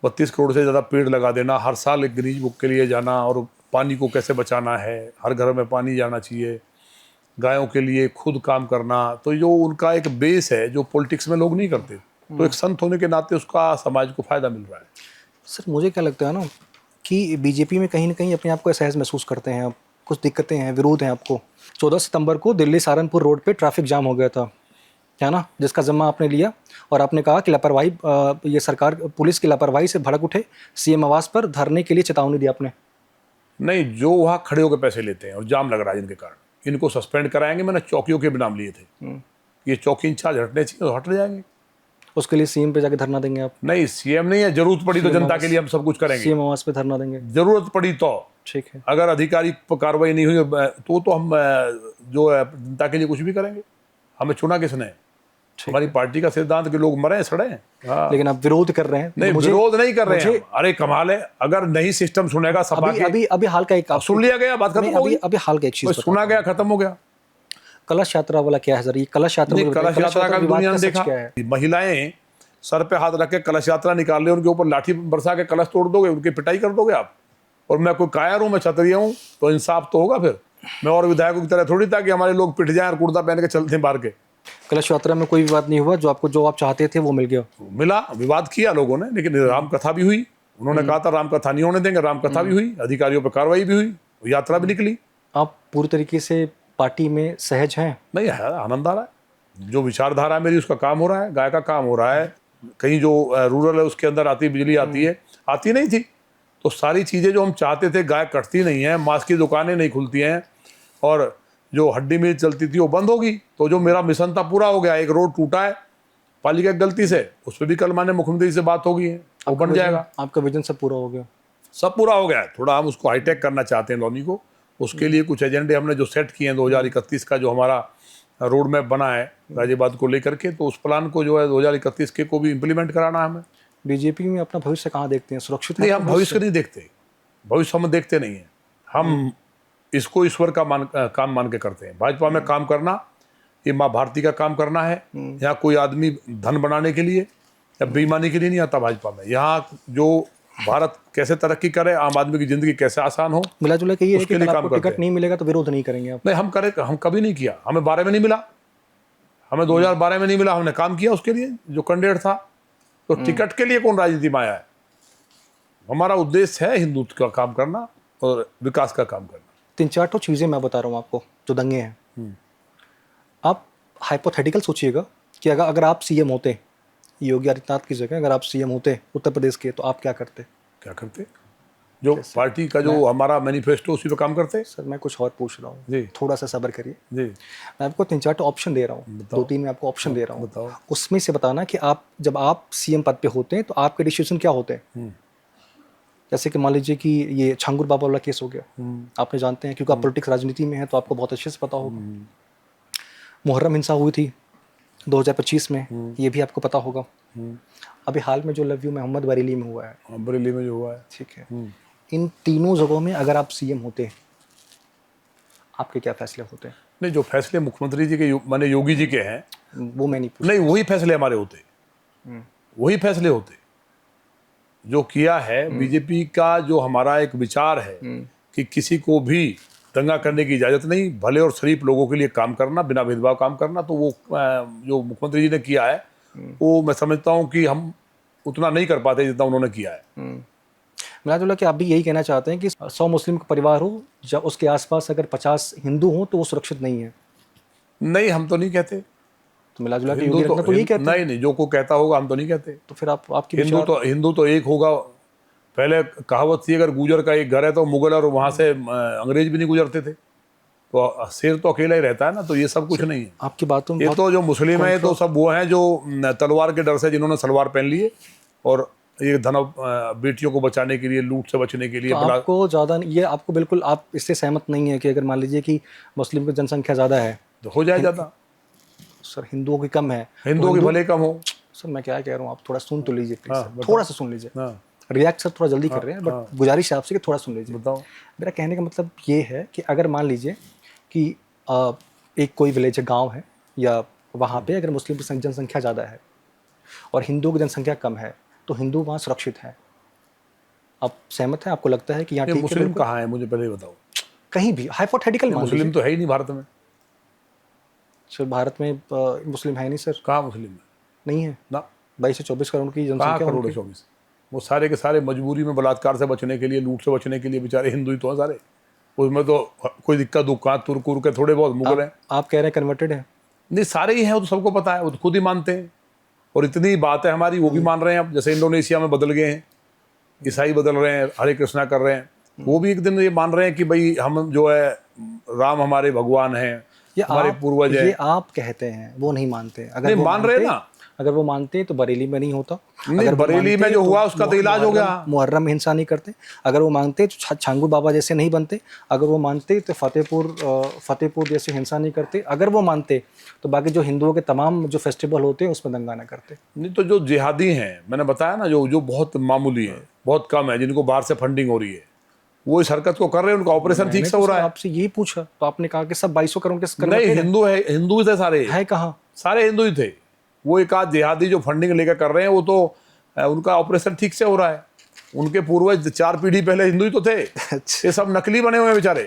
32 करोड़ से ज़्यादा पेड़ लगा देना, हर साल एक गिनीज बुक के लिए जाना, और पानी को कैसे बचाना है, हर घर में पानी जाना चाहिए, गायों के लिए खुद काम करना। तो जो उनका एक बेस है जो पॉलिटिक्स में लोग नहीं करते, तो एक संत होने के नाते उसका समाज को फायदा मिल रहा है। सर मुझे क्या लगता है ना कि बीजेपी में कहीं ना कहीं अपने आप को असहज महसूस करते हैं आप, कुछ दिक्कतें हैं, विरोध हैं आपको। 14 सितंबर को दिल्ली सहारनपुर रोड पे ट्रैफिक जाम हो गया था, है ना, जिसका जिम्मा आपने लिया और आपने कहा कि लापरवाही, ये सरकार पुलिस की लापरवाही से भड़क उठे, सीएम आवास पर धरने के लिए चेतावनी दी आपने। नहीं, जो वहाँ खड़े होकर पैसे लेते हैं और जाम लग रहा है जिनके कारण, इनको सस्पेंड कराएंगे। मैंने चौकियों के भी नाम लिए थे, ये चौकी इंचार्ज हटने चाहिए तो हट जाएंगे। उसके लिए सीएम पे जाके धरना देंगे आप? नहीं, सीएम नहीं है, जरूरत पड़ी तो जनता के लिए हम सब कुछ करेंगे। सीएम आवास पे धरना देंगे, जरूरत पड़ी तो। ठीक है। अगर अधिकारी पर कार्रवाई नहीं हुई तो हम जो है जनता के लिए कुछ भी करेंगे। हमें चुना किसने? हमारी पार्टी का सिद्धांत कि लोग मरे सड़े हैं। हाँ। लेकिन आप विरोध कर रहे हैं। नहीं, विरोध नहीं कर रहे हैं। अरे कमाल है, अगर नहीं सिस्टम सुनेगा सपा के। अभी हाल का एक सुन लिया गया, बात खत्म हो गई। अभी हाल का एक चीज सुना गया, खत्म हो गया। कलश यात्रा वाला क्या है सर? ये कलश यात्रा का दुनिया ने देखा, महिलाएं सर पे हाथ रख के कलश यात्रा निकाल रहे, उनके ऊपर लाठी बरसा के कलश तोड़ दोगे, उनकी पिटाई कर दोगे आप। और मैं कोई कायर हूं, मैं क्षत्रिय हूं, तो इंसाफ तो होगा फिर। मैं और विधायकों की तरह थोड़ी था कि हमारे लोग पिट जाएं और कुर्ता पहन के चलते हैं बाहर के। कलश यात्रा में कोई विवाद नहीं हुआ, जो आप चाहते थे वो मिल गया? मिला, विवाद किया लोगों ने, लेकिन राम कथा भी हुई। उन्होंने कहा था राम कथा नहीं होने देंगे, राम कथा भी हुई, अधिकारियों पर कार्रवाई भी हुई, यात्रा भी निकली। आप पूरी तरीके से पार्टी में सहज हैं? नहीं है, आनंद आ रहा है। जो विचारधारा है मेरी, उसका काम हो रहा है, गाय का काम हो रहा है। कहीं जो रूरल है उसके अंदर आती बिजली आती है, आती नहीं थी, तो सारी चीज़ें जो हम चाहते थे, गाय कटती नहीं है, मांस की दुकानें नहीं खुलती हैं, और जो हड्डी मिल चलती थी वो बंद होगी। तो जो मेरा मिशन था पूरा हो गया। एक रोड टूटा है पालिका की गलती से, उस पर भी कल माननीय मुख्यमंत्री से बात होगी, वो बन जाएगा। आपका विजन सब पूरा हो गया? सब पूरा हो गया है। थोड़ा हम उसको हाईटेक करना चाहते हैं लॉनी को। उसके लिए कुछ एजेंडे हमने जो सेट किए हैं 2031 का, जो हमारा रोड मैप बना है गाजियाबाद को लेकर के, तो उस प्लान को जो है 2031 के को भी इम्प्लीमेंट कराना है हमें। बीजेपी में अपना भविष्य कहाँ देखते हैं? सुरक्षित? नहीं, हम भविष्य नहीं देखते, भविष्य हम देखते नहीं है। हम इसको ईश्वर का काम मान के करते हैं। भाजपा में काम करना, ये माँ भारती का काम करना है। यहाँ कोई आदमी धन बनाने के लिए या बेईमानी के लिए नहीं आता भाजपा में। यहाँ जो भारत कैसे तरक्की करे, आम आदमी की जिंदगी कैसे आसान हो, मिला जुला के ये है कि अगर आपको टिकट नहीं मिलेगा तो विरोध नहीं करेंगे आप? नहीं, हम कभी नहीं किया। हमें 12 में नहीं मिला, हमें 2012 में नहीं मिला, हमने काम किया उसके लिए जो कैंडिडेट था। तो टिकट के लिए कौन राजनीति में आया है? हमारा उद्देश्य है हिंदुत्व का काम करना और विकास का काम करना। 3-4 तो चीज़ें मैं बता रहा हूँ आपको जो दंगे हैं। आप हाइपोथेटिकल सोचिएगा कि अगर आप सीएम होते, योगी आदित्यनाथ की जगह अगर आप सीएम होते उत्तर प्रदेश के, तो आप क्या करते? जो पार्टी का जो हमारा मैनिफेस्टो, उसी पे काम करते। सर मैं कुछ और पूछ रहा हूँ जी, थोड़ा सा सब्र करिए जी। मैं आपको 3-4 तो ऑप्शन दे रहा हूँ, 2-3 मैं आपको ऑप्शन दे रहा हूँ, बताओ। उसमें से बताना कि आप जब आप सीएम पद पे होते हैं तो आपके डिसीजन क्या होते हैं। जैसे कि मान लीजिए कि ये छांगुर बाबा वाला केस हो गया, आपने जानते हैं क्योंकि आप पॉलिटिक्स राजनीति में है तो आपको बहुत अच्छे से पता होगा। मुहर्रम हिंसा हुई थी 2025 में, ये भी आपको पता होगा। अभी हाल में जो लव यू मोहम्मद बरेली में हुआ है, बरेली में जो हुआ है, ठीक है। इन तीनों जगहों में अगर आप सीएम होते, आपके क्या फैसले होते हैं? नहीं, जो फैसले मुख्यमंत्री जी के माने योगी जी के हैं, वो मैं नहीं पूछ, नहीं वही फैसले हमारे होते, वही फैसले होते जो किया है बीजेपी का। जो हमारा एक विचार है कि किसी को भी दंगा करने की इजाजत नहीं, भले और शरीफ लोगों के लिए काम करना, बिना भेदभाव काम करना, तो वो जो मुख्यमंत्री जी ने किया है वो मैं समझता हूँ कि हम उतना नहीं कर पाते जितना उन्होंने किया है। मिला जुला कि आप भी यही कहना चाहते हैं कि 100 मुस्लिम का परिवार हो, जब उसके आसपास अगर 50 हिंदू हो तो वो सुरक्षित नहीं है? नहीं, हम तो नहीं कहते। तो मिला जुला के योगी रत्ना तो यही कहते हैं। नहीं, जो को कहता होगा हम तो नहीं कहते। तो फिर आपकी हिंदू तो एक होगा। पहले कहावत थी, अगर गुजर का एक घर है तो मुगल और वहां से अंग्रेज भी नहीं गुजरते थे। तो शेर तो अकेला ही रहता है ना, तो ये सब कुछ नहीं है आपकी बातों में। ये तो जो मुस्लिम है तो सब वो हैं जो तलवार के डर से, जिन्होंने सलवार पहन लिए और ये धन बेटियों को बचाने के लिए, लूट से बचने के लिए। तो आपको ज़्यादा ये आपको बिल्कुल आप इससे सहमत नहीं है कि अगर मान लीजिए कि मुस्लिम की जनसंख्या ज़्यादा है तो हो जाए ज़्यादा? सर हिंदुओं की कम है, हिंदुओं की भले कम हो। सर मैं क्या कह रहा हूँ, आप थोड़ा सुन तो लीजिए प्लीज, थोड़ा सा सुन लीजिए। रिएक्ट सर थोड़ा जल्दी कर रहे हैं, बट गुजारिश है आपसे कि थोड़ा सुन लीजिए। बताओ। मेरा कहने का मतलब ये है कि अगर मान लीजिए कि एक कोई विलेज है, गाँव है, या वहाँ पे अगर मुस्लिम की जनसंख्या ज़्यादा है और हिंदुओं की जनसंख्या कम है, तो हिंदू वहाँ सुरक्षित है। आप सहमत हैं? आपको लगता है कि यहाँ ठीक मुस्लिम कहाँ है? मुझे पहले बताओ। कहीं भी हाइपोथेटिकल मुस्लिम तो है ही नहीं भारत में। सर भारत में मुस्लिम है नहीं सर। कहाँ मुस्लिम है? नहीं है ना। 22 से 24 करोड़ की जनसंख्या। करोड़ 24? वो सारे के सारे मजबूरी में बलात्कार से बचने के लिए, लूट से बचने के लिए बेचारे हिंदू ही तो हैं सारे। उसमें तो कोई दिक्कत दुक्कत तुर्क के थोड़े बहुत मुगल हैं। आप कह रहे हैं कन्वर्टेड है? नहीं, सारे ही हैं, वो तो सबको पता है, वो तो खुद ही मानते हैं। और इतनी बात है हमारी, वो भी मान रहे हैं। अब जैसे इंडोनेशिया में बदल गए हैं, ईसाई बदल रहे हैं, हरे कृष्णा कर रहे हैं, वो भी एक दिन ये मान रहे हैं कि भाई हम जो है राम हमारे भगवान हैं, हमारे पूर्वज हैं। ये आप कहते हैं, वो नहीं मानते। अगर नहीं वो मान रहे ना, अगर वो मानते तो बरेली में नहीं होता। नहीं, अगर वो बरेली में मानते जो हुआ उसका तो इलाज हो गया। मुहर्रम में हिंसा नहीं करते। अगर वो मानते तो छांगू बाबा जैसे नहीं बनते। अगर वो मानते तो फतेहपुर जैसे हिंसा नहीं करते। अगर वो मानते तो बाकी जो हिंदुओं के तमाम जो फेस्टिवल होते हैं उसमें दंगा ना करते। नहीं तो जो जिहादी हैं, मैंने बताया ना, जो बहुत मामूली है, बहुत कम है, जिनको बाहर से फंडिंग हो रही है, वो इस हरकत को कर रहे हैं, उनका ऑपरेशन ठीक से हो रहा है। आपसे यही पूछा तो आपने कहा कि सब 2200 करोड़ के नहीं, हिंदू है, हिंदू ही थे सारे। है कहाँ? सारे हिंदू ही थे। वो एक आध जिहादी जो फंडिंग लेकर कर रहे हैं, वो तो उनका ऑपरेशन ठीक से हो रहा है। उनके पूर्वज 4 पीढ़ी पहले हिंदू ही तो थे। ये सब नकली बने हुए हैं बेचारे,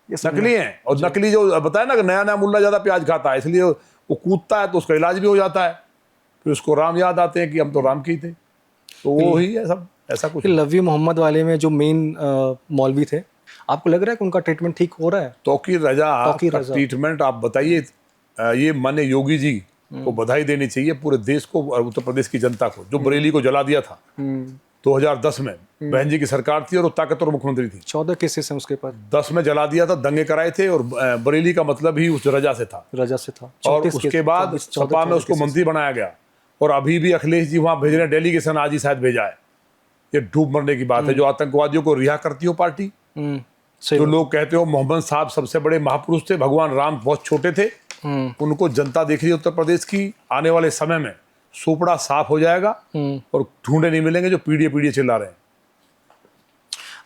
ये नकली हैं। और नकली जो बताया ना कि नया नया मुल्ला ज्यादा प्याज खाता है, इसलिए वो कूदता है तो उसका इलाज भी हो जाता है। फिर उसको राम याद आते हैं कि हम तो राम की थे। तो वो ही है सब, ऐसा कुछ। लव यू मोहम्मद वाले में जो मेन मौलवी थे, आपको लग रहा है कि उनका ट्रीटमेंट ठीक हो रहा है? तौकीर रजा का ट्रीटमेंट आप बताइए। ये माने योगी जी को बधाई देनी चाहिए, पूरे देश को और उत्तर प्रदेश की जनता को, जो बरेली को जला दिया था 2010 में। बहन जी की सरकार थी और वो ताकतवर मुख्यमंत्री थी। 14 केसेस हैं उसके पास। 10 में जला दिया था, दंगे कराए थे, और बरेली का मतलब ही उस रजा से था। और उसके बाद सपा में उसको मंत्री बनाया गया। और अभी भी अखिलेश जी वहां भेज रहे हैं, डेलीगेशन आज ही शायद भेजा है। ये डूब मरने की बात है। जो आतंकवादियों को रिहा करती हो पार्टी, जो लोग कहते हो मोहम्मद साहब सबसे बड़े महापुरुष थे, भगवान राम बहुत छोटे थे, उनको जनता देख रही है उत्तर प्रदेश की। आने वाले समय में सोपड़ा साफ हो जाएगा और ढूंढे नहीं मिलेंगे जो पीढ़ी पीढ़ी चिल्ला रहे हैं।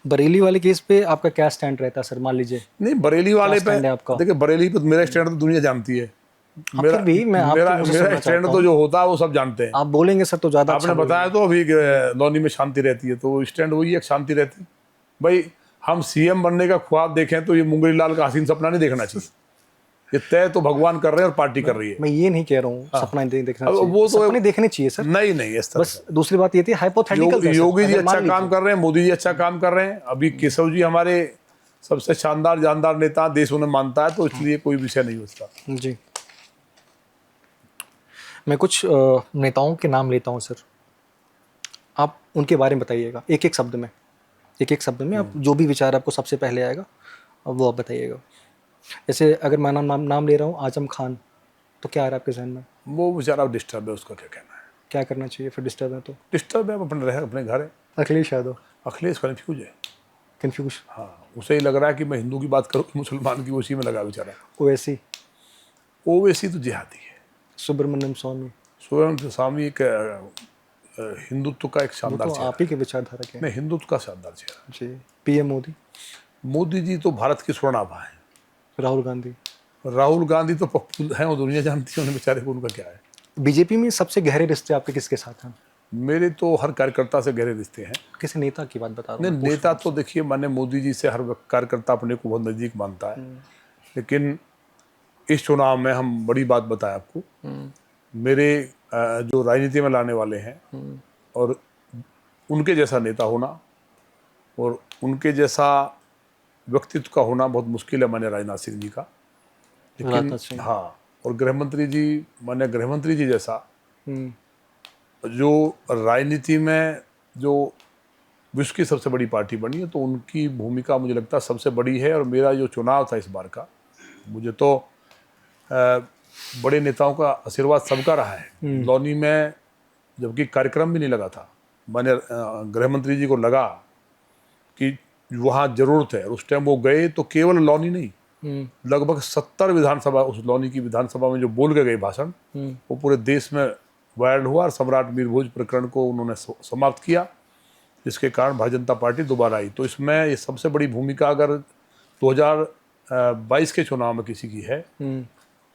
बरेली वाले केस पे आपका क्या स्टैंड रहता है सर? मान लीजिए। नहीं, बरेली वाले पे देखिए, बरेली पे मेरा स्टैंड तो दुनिया जानती है। मेरा स्टैंड तो जो होता है वो सब जानते हैं। आप बोलेंगे सर तो ज्यादा आपने बताया तो अभी लौनी में शांति रहती है, तो स्टैंड वही है, शांति रहती। भाई हम सीएम बनने का ख्वाब देखें तो ये मुंगरी लाल का हसीन सपना नहीं देखना चाहिए। ये तय तो भगवान कर रहे हैं और पार्टी कर रही है। मैं ये नहीं कह रहा हूँ सपना देखना चाहिए, वो तो सपने देखने चाहिए सर। नहीं इस तरह बस दूसरी बात ये थी हाइपोथेटिकल। योगी जी अच्छा काम कर रहे हैं, मोदी जी अच्छा काम कर रहे हैं। अभी केशव जी हमारे सबसे शानदार जानदार नेता, देश उन्हें मानता है, तो इसलिए कोई विषय नहीं होता जी। मैं कुछ नेताओं के नाम लेता हूँ सर, आप उनके बारे में बताइएगा एक एक शब्द में आप जो भी विचार आपको सबसे पहले आएगा वो आप बताइएगा। जैसे अगर मैं नाम ले रहा हूँ आजम खान, तो क्या आ रहा है आपके जहन में? वो बेचारा डिस्टर्ब है, उसका क्या कहना है? क्या करना चाहिए फिर? डिस्टर्ब है तो डिस्टर्ब है, अपने घर है। अखिलेश यादव? अखिलेश कन्फ्यूज है। हाँ, उसे ही लग रहा है कि मैं हिंदू की बात करूँ, मुसलमान की, उसी में लगा बेचारा। ओवैसी तो जिहादी है। सुब्रमण्यम स्वामी एक हिंदुत्व का एक शानदार चेहरा। आप ही के विचारधारा के? नहीं, हिंदुत्व का शानदार चेहरा जी। पीएम मोदी जी तो भारत की स्वर्णाभा है। राहुल गांधी तो पप्पू हैं, वो दुनिया जानती है उन्हें बेचारे को, उनका क्या है। बीजेपी में सबसे गहरे रिश्ते आपके किसके साथ हैं? मेरे तो हर कार्यकर्ता से गहरे रिश्ते हैं। किसी नेता की बात बता रहा हूँ? नहीं, नेता तो देखिए, मैंने मोदी जी से हर कार्यकर्ता अपने को बहुत नज़दीक मानता है। लेकिन इस चुनाव में हम बड़ी बात बताएं आपको, मेरे जो राजनीति में लाने वाले हैं और उनके जैसा नेता होना और उनके जैसा व्यक्तित्व का होना बहुत मुश्किल है, माने राजनाथ सिंह जी का। लेकिन हाँ, और गृहमंत्री जी जैसा जो राजनीति में जो विश्व की सबसे बड़ी पार्टी बनी है, तो उनकी भूमिका मुझे लगता है सबसे बड़ी है। और मेरा जो चुनाव था इस बार का, मुझे तो बड़े नेताओं का आशीर्वाद सबका रहा है। लौनी में जबकि कार्यक्रम भी नहीं लगा था, मैंने गृहमंत्री जी को लगा कि वहाँ जरूरत है, और उस टाइम वो गए तो केवल लौनी नहीं, लगभग 70 विधानसभा, उस लौनी की विधानसभा में जो बोल के गए भाषण, वो पूरे देश में वायरल हुआ। और सम्राट मीर भोज प्रकरण को उन्होंने समाप्त किया, जिसके कारण भारतीय जनता पार्टी दोबारा आई। तो इसमें ये सबसे बड़ी भूमिका अगर 2022 के चुनाव में किसी की है,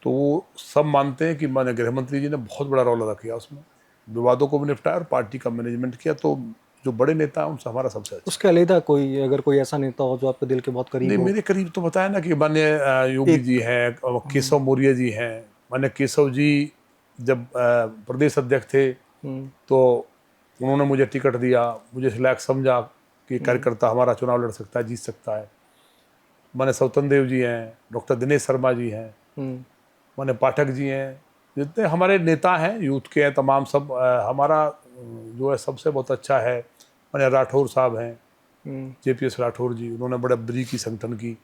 तो वो सब मानते हैं कि माननीय गृहमंत्री जी ने बहुत बड़ा रोल अदा किया, उसमें विवादों को भी निपटाया और पार्टी का मैनेजमेंट किया। तो जो बड़े नेता हैं उनसे हमारा सबसे अच्छा। उसके अलग कोई, अगर कोई ऐसा नेता हो जो आपके दिल के बहुत करीब? नहीं, मेरे करीब तो बताया ना कि माननीय योगी जी हैं, केशव मौर्य जी हैं। माननीय केशव जी जब प्रदेश अध्यक्ष थे तो उन्होंने मुझे टिकट दिया, मुझे लायक समझा कि कार्यकर्ता हमारा चुनाव लड़ सकता है, जीत सकता है। माने स्वतंत्र देव जी हैं, डॉक्टर दिनेश शर्मा जी हैं, माने पाठक जी हैं, जितने हमारे नेता हैं यूथ के हैं तमाम सब, हमारा जो है सबसे बहुत अच्छा है। माने राठौर साहब हैं, JPS राठौर जी, उन्होंने बड़े बरीकी संगठन की।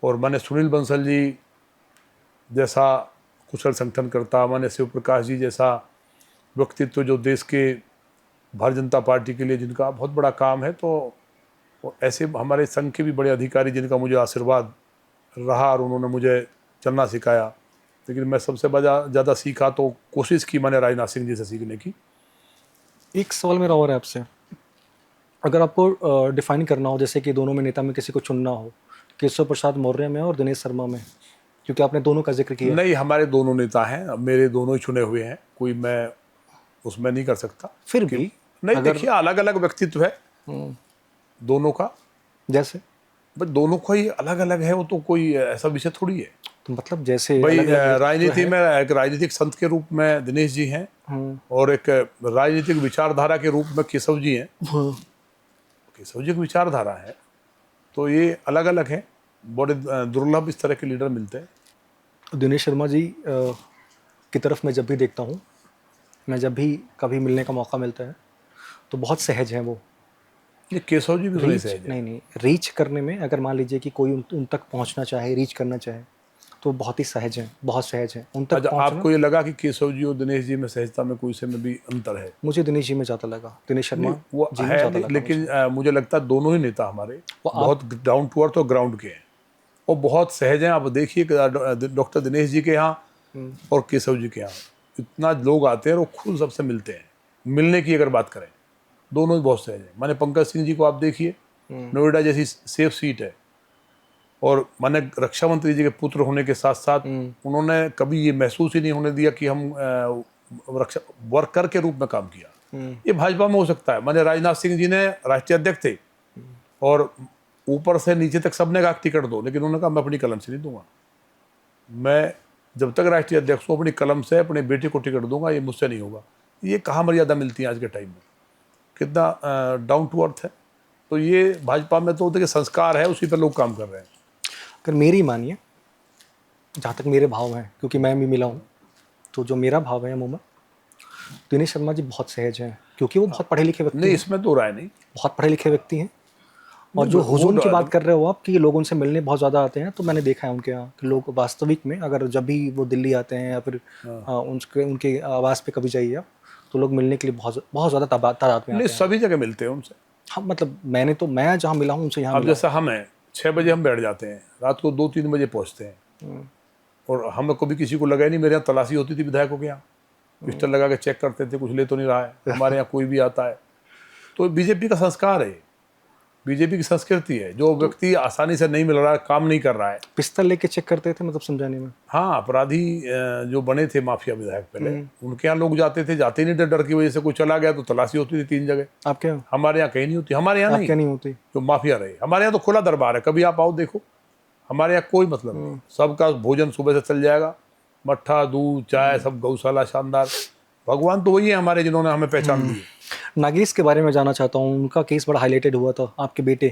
और माने सुनील बंसल जी जैसा कुशल संगठन करता, माने शिव प्रकाश जी जैसा व्यक्तित्व जो देश के भारतीय जनता पार्टी के लिए जिनका बहुत बड़ा काम है, तो ऐसे हमारे संघ के भी बड़े अधिकारी जिनका मुझे आशीर्वाद रहा और उन्होंने मुझे चलना सिखाया। लेकिन मैं सबसे ज़्यादा सीखा तो कोशिश की मैंने राजनाथ सिंह जी से सीखने की। एक सवाल मेरा और है आपसे, अगर आपको डिफाइन करना हो, जैसे कि दोनों में नेता में किसी को चुनना हो, केशव प्रसाद मौर्य में और दिनेश शर्मा में, क्योंकि आपने दोनों का जिक्र किया। नहीं, हमारे दोनों नेता हैं, अब मेरे दोनों ही चुने हुए हैं, कोई मैं उसमें नहीं कर सकता। फिर भी नहीं, देखिए अलग अलग व्यक्तित्व है दोनों का, जैसे बस दोनों का ही अलग अलग है, वो तो कोई ऐसा विषय थोड़ी है। तो मतलब जैसे भाई अलग-अलग राजनीति में एक राजनीतिक संत के रूप में दिनेश जी हैं और एक राजनीतिक विचारधारा के रूप में केशव जी हैं। केशव जी की विचारधारा है, तो ये अलग अलग है। बड़े दुर्लभ इस तरह के लीडर मिलते हैं। दिनेश शर्मा जी की तरफ मैं जब भी देखता हूँ, मैं जब भी कभी मिलने का मौका मिलता है, तो बहुत सहज हैं वो। ये केशव जी भी थोड़े सहज हैं। नहीं, रीच करने में, अगर मान लीजिए कि कोई उन तक पहुँचना चाहे, रीच करना चाहे, तो बहुत ही सहज हैं, बहुत सहज हैं उन तक अच्छा, पहुँचना। आपको ये लगा कि केशव जी और दिनेश जी में सहजता में कोई से में भी अंतर है? मुझे दिनेश जी में ज़्यादा लगा, दिनेश शर्मा वो जी में है, ज़्यादा लगा लेकिन मुझे लगता है दोनों ही नेता हमारे वो बहुत डाउन टू अर्थ और ग्राउंड के हैं। वो बहुत सहज हैं। आप देखिए डॉक्टर दिनेश जी के यहाँ और केशव जी के यहाँ इतना लोग आते हैं और वो खुद सबसे मिलते हैं। मिलने की अगर बात करें, दोनों ही बहुत सहज हैं। माने पंकज सिंह जी को आप देखिए, नोएडा जैसी सेफ सीट है, और माने रक्षा मंत्री जी के पुत्र होने के साथ साथ उन्होंने कभी ये महसूस ही नहीं होने दिया कि हम रक्षा वर्कर के रूप में काम किया। ये भाजपा में हो सकता है। माने राजनाथ सिंह जी ने राष्ट्रीय अध्यक्ष थे और ऊपर से नीचे तक सबने कहा टिकट दो, लेकिन उन्होंने कहा मैं अपनी कलम से नहीं दूंगा। मैं जब तक राष्ट्रीय अध्यक्ष हूँ अपनी कलम से अपने बेटे को टिकट दूंगा, ये मुझसे नहीं होगा। ये कहाँ मर्यादा मिलती है आज के टाइम में, कितना डाउन टू अर्थ है। तो ये भाजपा में तो देखिए संस्कार है, उसी पर लोग काम कर रहे हैं। अगर मेरी मानिए, जहाँ तक मेरे भाव हैं, क्योंकि मैं भी मिला हूँ, तो जो मेरा भाव है अमूमन, दिनेश शर्मा जी बहुत सहज हैं, क्योंकि वो बहुत पढ़े लिखे व्यक्ति नहीं, हैं, इसमें तो राय नहीं। बहुत पढ़े लिखे व्यक्ति हैं। और जो हुजूम की बात कर रहे हो आप कि लोग उनसे मिलने बहुत ज़्यादा आते हैं, तो मैंने देखा है उनके यहाँ कि लोग वास्तविक में, अगर जब भी वो दिल्ली आते हैं या फिर उनके आवास पे कभी जाइए आप, तो लोग मिलने के लिए बहुत ज़्यादा तादाद में आते हैं। सभी जगह मिलते हैं उनसे। हाँ, मतलब मैं जहाँ मिला हूँ उनसे यहाँ अब मिला। जैसा हम हैं, 6 बजे हम बैठ जाते हैं, रात को 2-3 बजे पहुँचते हैं, और हमें कभी किसी को लगा ही नहीं। मेरे यहाँ तलाशी होती थी विधायकों के यहाँ, पिस्टल लगा के चेक करते थे कुछ ले तो नहीं रहा है। हमारे यहाँ कोई भी आता है, तो बीजेपी का संस्कार है, बीजेपी की संस्कृति है। जो व्यक्ति आसानी से नहीं मिल रहा है, काम नहीं कर रहा है, पिस्तल लेके चेक करते थे, मतलब समझाने में। हाँ, अपराधी जो बने थे माफिया विधायक पहले, उनके यहाँ लोग जाते थे, जाते नहीं थे डर की वजह से। कोई चला गया तो तलाशी होती थी 3 जगह। आपके यहाँ? हमारे यहाँ कहीं नहीं होती। हमारे यहाँ नहीं होती, जो माफिया रहे। हमारे यहाँ तो खुला दरबार है, कभी आप आओ देखो। हमारे यहाँ कोई मतलब नहीं, सबका भोजन सुबह से चल जाएगा, मट्ठा दूध चाय सब, गौशाला शानदार। भगवान तो वही है हमारे जिन्होंने हमें पहचान दी। नागेश के बारे में जानना चाहता हूँ, उनका केस बड़ा हाईलाइटेड हुआ था, आपके बेटे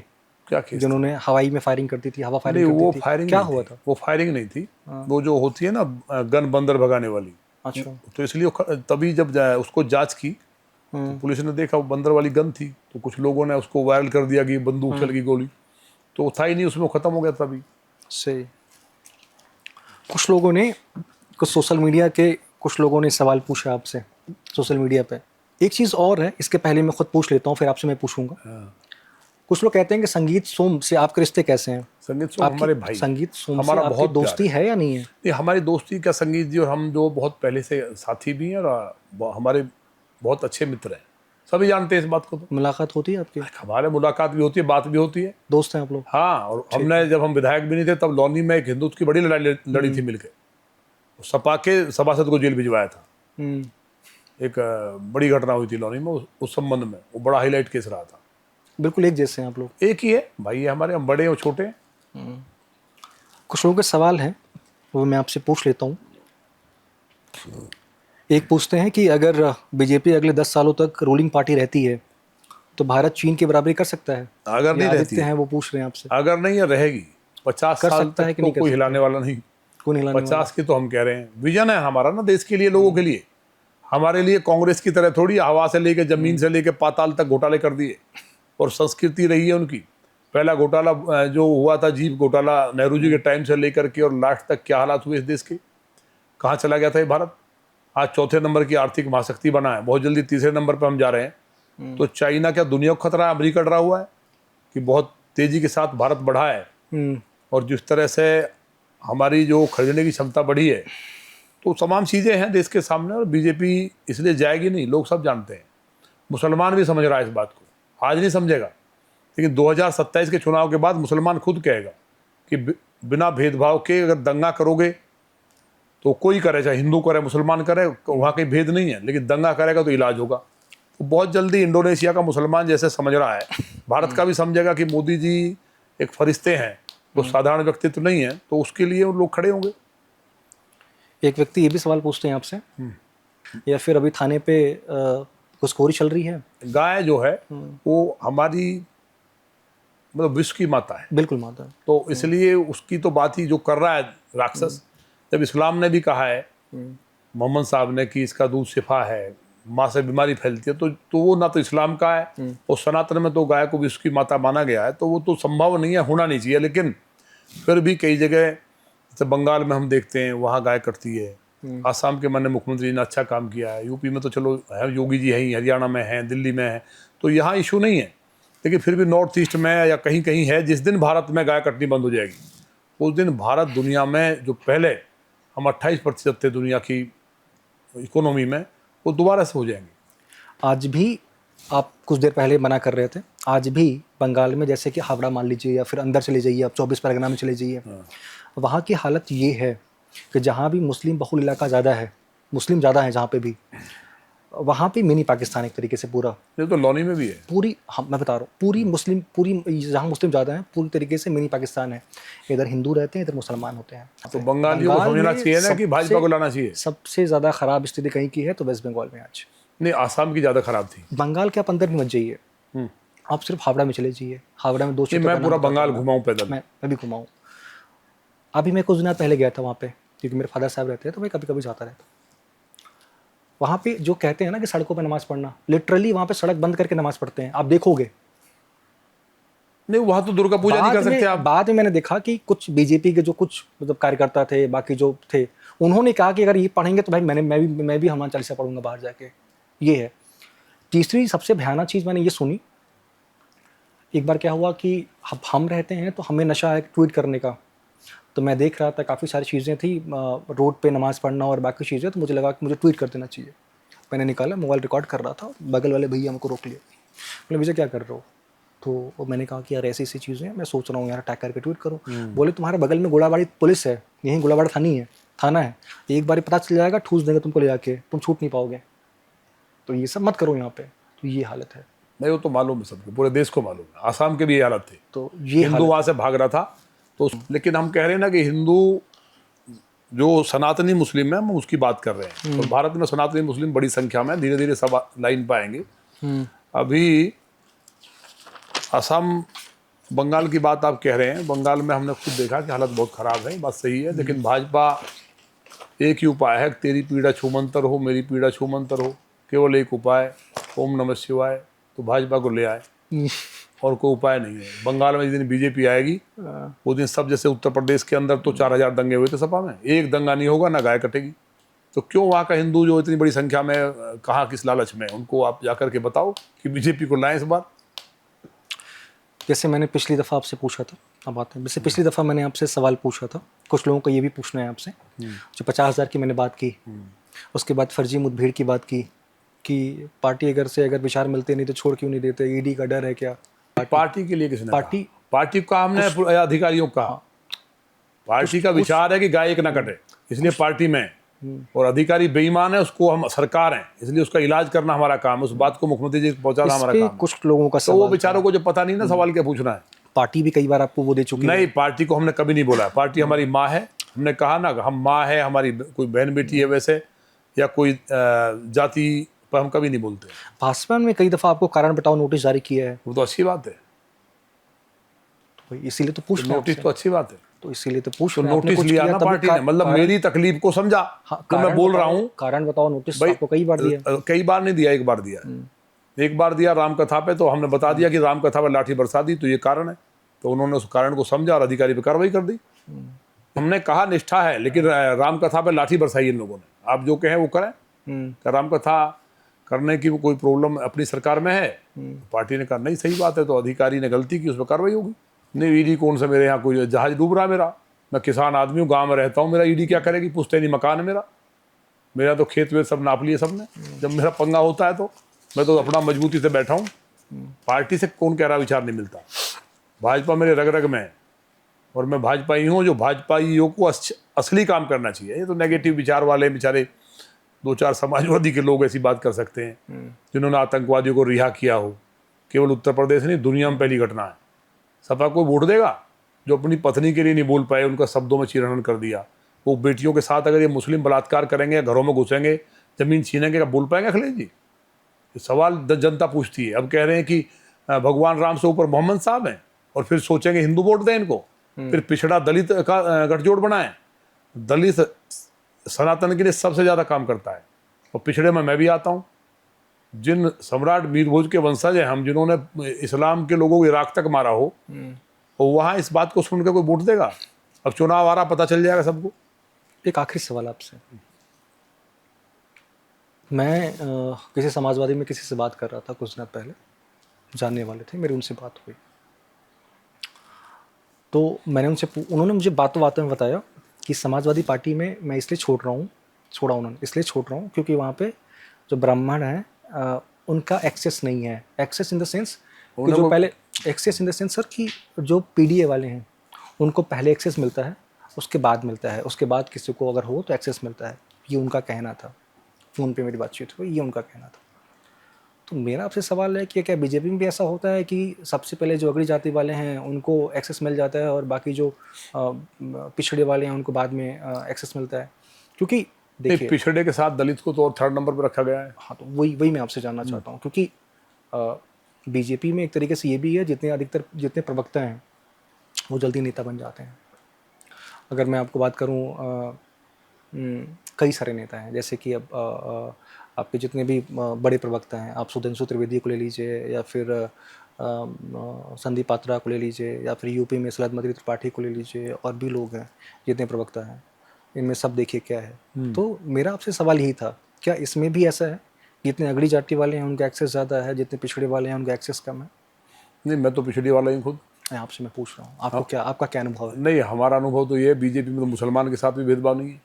क्या केस, जिन्होंने हवाई में फायरिंग करती थी, हवा फायरिंग वो करती थी, फायरिंग क्या हुआ था? वो फायरिंग नहीं थी, वो जो होती है ना गन बंदर भगाने वाली। अच्छा, तो इसलिए तभी जब उसको जांच की तो पुलिस ने देखा वो बंदर वाली गन थी, तो कुछ लोगों ने उसको वायरल कर दिया कि बंदूक चल गई गोली, तो था ही नहीं उसमें, खत्म हो गया तभी। सही। कुछ लोगों ने, कुछ सोशल मीडिया के कुछ लोगों ने सवाल पूछा आपसे सोशल मीडिया पे। एक चीज़ और है, इसके पहले मैं खुद पूछ लेता हूँ, फिर आपसे मैं पूछूंगा। कुछ लोग कहते हैं कि संगीत सोम से आपके रिश्ते कैसे हैं? संगीत सोम हमारे भाई, संगीत सोम हमारा से आपकी दोस्ती है या नहीं है? ये हमारी दोस्ती क्या, संगीत जी और हम जो बहुत पहले से साथी भी हैं और हमारे बहुत अच्छे मित्र हैं, सभी जानते हैं इस बात को। तो मुलाकात होती है आपकी? हमारे मुलाकात भी होती है, बात भी होती है। दोस्त हैं आप लोग? हाँ, और हमने जब हम विधायक भी नहीं थे तब लौनी में एक हिंदुत्व की बड़ी लड़ाई लड़ी थी मिलकर। सपा के सभासद को जेल भिजवाया था। एक बड़ी घटना हुई थी लौनी में, उस संबंध में वो बड़ा हाईलाइट केस रहा था। बिल्कुल एक जैसे हैं आप लोग? एक ही है भाई, ये हमारे, हम बड़े हैं और छोटे हैं। कुछ लोगों के सवाल हैं, वो मैं आपसे पूछ लेता हूँ। एक पूछते हैं कि अगर बीजेपी अगले 10 सालों तक रूलिंग पार्टी रहती है तो भारत चीन की बराबरी कर सकता है? अगर नहीं या रहती आदित्य हैं वो पूछ रहे हैं आपसे। अगर नहीं ये रहेगी 50 कर साल सकता है तक कि तो नहीं कर कोई सकता? हिलाने वाला नहीं। कौन हिलाने वाला? 50 की तो हम कह रहे हैं, विजन है हमारा ना देश के लिए, लोगों के लिए। हमारे लिए कांग्रेस की तरह थोड़ी हवा से लेके जमीन से लेके पाताल तक घोटाले कर दिए, और संस्कृति रही है उनकी। पहला घोटाला जो हुआ था जीप घोटाला, नेहरू जी के टाइम से लेकर के और लास्ट तक क्या हालात हुए इस देश के, कहाँ चला गया था ये भारत। आज चौथे नंबर की आर्थिक महाशक्ति बना है, बहुत जल्दी तीसरे नंबर पर हम जा रहे हैं। तो चाइना क्या दुनिया को खतरा है? अमरीका डरा हुआ है कि बहुत तेजी के साथ भारत बढ़ा है, और जिस तरह से हमारी जो खरीदने की क्षमता बढ़ी है, तो तमाम चीज़ें हैं देश के सामने, और बीजेपी इसलिए जाएगी नहीं, लोग सब जानते हैं। मुसलमान भी समझ रहा है इस बात को, आज नहीं समझेगा, लेकिन 2027 के चुनाव के बाद मुसलमान खुद कहेगा कि बिना भेदभाव के अगर दंगा करोगे तो कोई करे, चाहे हिंदू करे मुसलमान करे, वहाँ कोई भेद नहीं है, लेकिन दंगा करेगा तो इलाज होगा। तो बहुत जल्दी इंडोनेशिया का मुसलमान जैसे समझ रहा है, भारत का भी समझेगा कि मोदी जी एक फरिश्ते हैं, वो साधारण व्यक्तित्व नहीं है, तो उसके लिए उन लोग खड़े होंगे। एक व्यक्ति ये भी सवाल पूछते हैं आपसे, या फिर अभी थाने पे घुसखोरी चल रही है? गाय जो है वो हमारी मतलब विश्व की माता है, बिल्कुल माता। तो इसलिए उसकी तो बात ही जो कर रहा है राक्षस। जब इस्लाम ने भी कहा है, मोहम्मद साहब ने, कि इसका दूध शिफा है, माँ से बीमारी फैलती है, तो वो ना तो इस्लाम का है, और सनातन में तो गाय को विश्व की माता माना गया है, तो वो तो संभव नहीं है, होना नहीं चाहिए। लेकिन फिर भी कई जगह, जैसे बंगाल में हम देखते हैं वहाँ गाय कटती है, आसाम के माननीय मुख्यमंत्री ने अच्छा काम किया है, यूपी में तो चलो है, योगी जी है ही, हरियाणा में है, दिल्ली में है, तो यहाँ इशू नहीं है। लेकिन फिर भी नॉर्थ ईस्ट में या कहीं कहीं है, जिस दिन भारत में गाय कटनी बंद हो जाएगी, उस दिन भारत दुनिया में, जो पहले हम 28% थे दुनिया की इकोनॉमी में, वो दोबारा से हो जाएंगे। आज भी आप कुछ देर पहले मना कर रहे थे, आज भी बंगाल में जैसे कि हावड़ा मान लीजिए, या फिर अंदर चले जाइए, आप 24 परगना में चले जाइए, वहाँ की हालत ये है कि जहाँ भी मुस्लिम बहुल इलाका ज़्यादा है, मुस्लिम ज़्यादा है जहाँ पे भी, वहाँ पे मिनी पाकिस्तान एक तरीके से पूरा, ये तो लॉनी में भी है पूरी, हम मैं बता रहा हूँ, पूरी मुस्लिम, पूरी जहाँ मुस्लिम ज़्यादा हैं पूरी तरीके से मिनी पाकिस्तान है। इधर हिंदू रहते हैं, इधर मुसलमान होते हैं। तो बंगालियों को समझना चाहिए ना कि भाजपा को लाना चाहिए। सबसे ज़्यादा ख़राब स्थिति कहीं की है तो वेस्ट बंगाल में आज। नहीं, आसाम की ज़्यादा खराब थी। बंगाल के आप अंदर भी मत जाइए, आप सिर्फ हावड़ा में चले जाइए। हावड़ा में 2 क्षेत्रों मैं का पूरा नाम बंगाल बताता हूँ। घुमाऊँ पैदल। मैं भी घुमाऊँ। अभी मैं कुछ दिन पहले गया था वहाँ पे, क्योंकि मेरे फादर साहब रहते हैं, तो मैं कभी कभी जाता रहता। वहाँ पे जो कहते हैं ना कि सड़कों पे नमाज पढ़ना, लिटरली वहाँ पे सड़क बंद करके नमाज पढ़ते हैं, आप देखोगे। नहीं, वहाँ तो दुर्गा पूजा नहीं कर सकते आप। बाद में मैंने देखा कि कुछ बीजेपी के जो कुछ मतलब कार्यकर्ता थे, बाकी जो थे, उन्होंने कहा कि अगर ये पढ़ेंगे तो भाई मैं भी हनुमान चालीसा पढ़ूंगा बाहर जाके। ये है। तीसरी सबसे भयानक चीज़ मैंने ये सुनी, एक बार क्या हुआ कि हम रहते हैं तो हमें नशा है ट्वीट करने का, तो मैं देख रहा था काफ़ी सारी चीज़ें थी, रोड पे नमाज़ पढ़ना और बाकी चीज़ें, तो मुझे लगा कि मुझे ट्वीट कर देना चाहिए। मैंने निकाला, मोबाइल रिकॉर्ड कर रहा था, बगल वाले भैया हमको रोक लिया, बोले विजय क्या कर रहे हो? तो मैंने कहा कि यार ऐसी ऐसी चीज़ें हैं, मैं सोच रहा हूँ यार अटैक करके ट्वीट करूँ। बोले तुम्हारे बगल में गोलाबाड़ी पुलिस है, यहीं गोलाबाड़ी थाना है, एक बार पता चल जाएगा, ठूस देंगे तुमको ले जाके, तुम छूट नहीं पाओगे, तो ये सब मत करो यहाँ पे। तो ये हालत है। नहीं, वो तो मालूम है सबको, पूरे देश को मालूम है। आसाम के भी ये हालत थी, तो ये हिंदू वहाँ से भाग रहा था, तो लेकिन हम कह रहे हैं ना कि हिंदू जो सनातनी मुस्लिम है, हम उसकी बात कर रहे हैं। और भारत में सनातनी मुस्लिम बड़ी संख्या में, धीरे धीरे सब लाइन पर आएंगे। अभी असम, बंगाल की बात आप कह रहे हैं, बंगाल में हमने खुद देखा कि हालत बहुत ख़राब है, बात सही है। लेकिन भाजपा एक ही उपाय है, तेरी पीड़ा छूमंतर हो, मेरी पीड़ा छूमंतर हो, केवल एक उपाय, ओम नमः शिवाय। तो भाजपा को ले आए, और कोई उपाय नहीं है। बंगाल में जिस दिन बीजेपी आएगी, वो दिन सब, जैसे उत्तर प्रदेश के अंदर तो 4000 दंगे हुए थे सपा में, एक दंगा नहीं होगा, ना गाय कटेगी। तो क्यों वहाँ का हिंदू जो इतनी बड़ी संख्या में, कहाँ किस लालच में, उनको आप जाकर के बताओ कि बीजेपी को लाएं इस बार। जैसे मैंने पिछली दफ़ा आपसे पूछा था, अब आते हैं, जैसे पिछली दफ़ा मैंने आपसे सवाल पूछा था, कुछ लोगों को ये भी पूछना है आपसे, जो 50,000 की मैंने बात की, उसके बाद फर्जी मुठभेड़ की बात की कि पार्टी अगर विचार मिलते नहीं तो छोड़ क्यों नहीं देते, ईडी का डर है क्या? पार्टी के लिए किसने पार्टी कहा? पार्टी का हमने अधिकारियों का, पार्टी का विचार है कि गाय एक ना कटे, इसलिए पार्टी में, और अधिकारी बेईमान है, उसको हम सरकार हैं, इसलिए उसका इलाज करना हमारा काम है। उस बात को मुख्यमंत्री जी पहुंचाना हमारा काम है। कुछ लोगों का तो वो बेचारों को जो पता नहीं ना, सवाल क्या पूछना है। पार्टी भी कई बार आपको वो दे चुकी है। नहीं, पार्टी को हमने कभी नहीं बोला, पार्टी हमारी माँ है। हमने कहा ना, हम माँ है, हमारी कोई बहन बेटी है, वैसे या कोई जाति पर हम कभी नहीं बोलते। भाजपा ने कई दफा आपको कारण बताओ नोटिस जारी किया है, वो तो अच्छी बात है, तो इसीलिए तो पूछ रहे हैं नोटिस आपसे। तो अच्छी बात है। तो इसीलिए तो पूछ तो रहे हैं, आपने नोटिस कुछ लिया किया ना तभी पार्टी ने, मतलब मेरी तकलीफ को समझा। हाँ, तो मैं कारण बोल रहा बताओ, हूँ कारण बताओ। नोटिस भाई, आपको कई बार दिया। कई बार नहीं दिया, एक बार दिया है। एक बार दिया रामकथा पे, तो हमने बता दिया कि रामकथा पर लाठी बरसा दी तो ये कारण है। तो उन्होंने उस कारण को समझा और अधिकारी पे कार्रवाई कर दी। हमने कहा निष्ठा है, लेकिन रामकथा पे लाठी बरसाई इन लोगों ने। आप जो कहें वो करें। क्या रामकथा करने की कोई प्रॉब्लम अपनी सरकार में है? तो पार्टी ने कहा नहीं, सही बात है, तो अधिकारी ने गलती की, उस पर कार्रवाई होगी। नहीं, ईडी कौन सा, मेरे यहाँ कोई जहाज डूब रहा है मेरा, मैं किसान आदमी हूँ, गाँव में रहता हूँ, मेरा ईडी क्या करेगी? पुश्तैनी मकान है मेरा तो खेत वेत सब नाप लिए सबने। जब मेरा पंगा होता है तो मैं तो अपना मजबूती से बैठा हूँ। पार्टी से कौन कह रहा विचार नहीं मिलता। भाजपा मेरे रग रग में है और मैं भाजपाई हूँ। जो भाजपाइयों को असली काम करना चाहिए। ये तो नेगेटिव विचार वाले बेचारे 2-4 समाजवादी के लोग ऐसी बात कर सकते हैं, जिन्होंने आतंकवादियों को रिहा किया हो। केवल उत्तर प्रदेश नहीं, दुनिया में पहली घटना है। सपा कोई वोट देगा जो अपनी पत्नी के लिए नहीं बोल पाए, उनका शब्दों में चीरहरण कर दिया। वो बेटियों के साथ अगर ये मुस्लिम बलात्कार करेंगे, घरों में घुसेंगे, जमीन छीनेंगे, क्या बोल पाएंगे अखिलेश जी? ये सवाल जनता पूछती है। अब कह रहे हैं कि भगवान राम से ऊपर मोहम्मद साहब हैं, और फिर सोचेंगे हिंदू वोट दें इनको, फिर पिछड़ा दलित का गठजोड़ बनाएं। दलित सनातन के लिए सबसे ज़्यादा काम करता है, और पिछड़े में मैं भी आता हूँ। जिन सम्राट मीरभोज के वंशज हैं हम, जिन्होंने इस्लाम के लोगों को इराक तक मारा हो, और वहाँ इस बात को सुनकर कोई वोट देगा? अब चुनाव आ रहा, पता चल जाएगा सबको। एक आखिरी सवाल आपसे। मैं किसी समाजवादी में किसी से बात कर रहा था कुछ दिन पहले, जानने वाले थे मेरी, उनसे बात हुई। तो मैंने उन्होंने मुझे बातों बातों में बताया कि समाजवादी पार्टी में मैं इसलिए छोड़ा उन्होंने इसलिए छोड़ रहा हूँ क्योंकि वहाँ पे जो ब्राह्मण हैं उनका एक्सेस नहीं है। एक्सेस इन द सेंस कि जो पहले, access in the sense sir कि जो पीडीए वाले हैं उनको पहले एक्सेस मिलता है, उसके बाद मिलता है, उसके बाद किसी को अगर हो तो एक्सेस मिलता है। ये उनका कहना था, फ़ोन पे मेरी बातचीत हुई, ये उनका कहना था। तो मेरा आपसे सवाल है कि क्या बीजेपी में भी ऐसा होता है कि सबसे पहले जो अगड़ी जाति वाले हैं उनको एक्सेस मिल जाता है और बाकी जो पिछड़े वाले हैं उनको बाद में एक्सेस मिलता है? क्योंकि देखिए, पिछड़े के साथ दलित को तो और 3rd नंबर पर रखा गया है। हाँ, तो वही मैं आपसे जानना चाहता हूँ, क्योंकि बीजेपी में एक तरीके से ये भी है, जितने प्रवक्ता हैं वो जल्दी नेता बन जाते हैं। अगर मैं आपको बात करूँ, कई सारे नेता हैं, जैसे कि अब आपके जितने भी बड़े प्रवक्ता हैं, आप सुधांशु त्रिवेदी को ले लीजिए, या फिर संदीप पात्रा को ले लीजिए, या फिर यूपी में सलाद मदरी त्रिपाठी को ले लीजिए, और भी लोग हैं जितने प्रवक्ता हैं, इनमें सब देखिए क्या है। तो मेरा आपसे सवाल यही था, क्या इसमें भी ऐसा है, जितने अगड़ी जाति वाले हैं उनका एक्सेस ज़्यादा है, जितने पिछड़े वाले हैं उनका एक्सेस कम है? नहीं, मैं तो पिछड़ी वाला ही खुद। आपसे मैं पूछ रहा हूँ, आपका क्या अनुभव है? नहीं, हमारा अनुभव तो ये है, बीजेपी में तो मुसलमान के साथ भी भेदभाव नहीं है।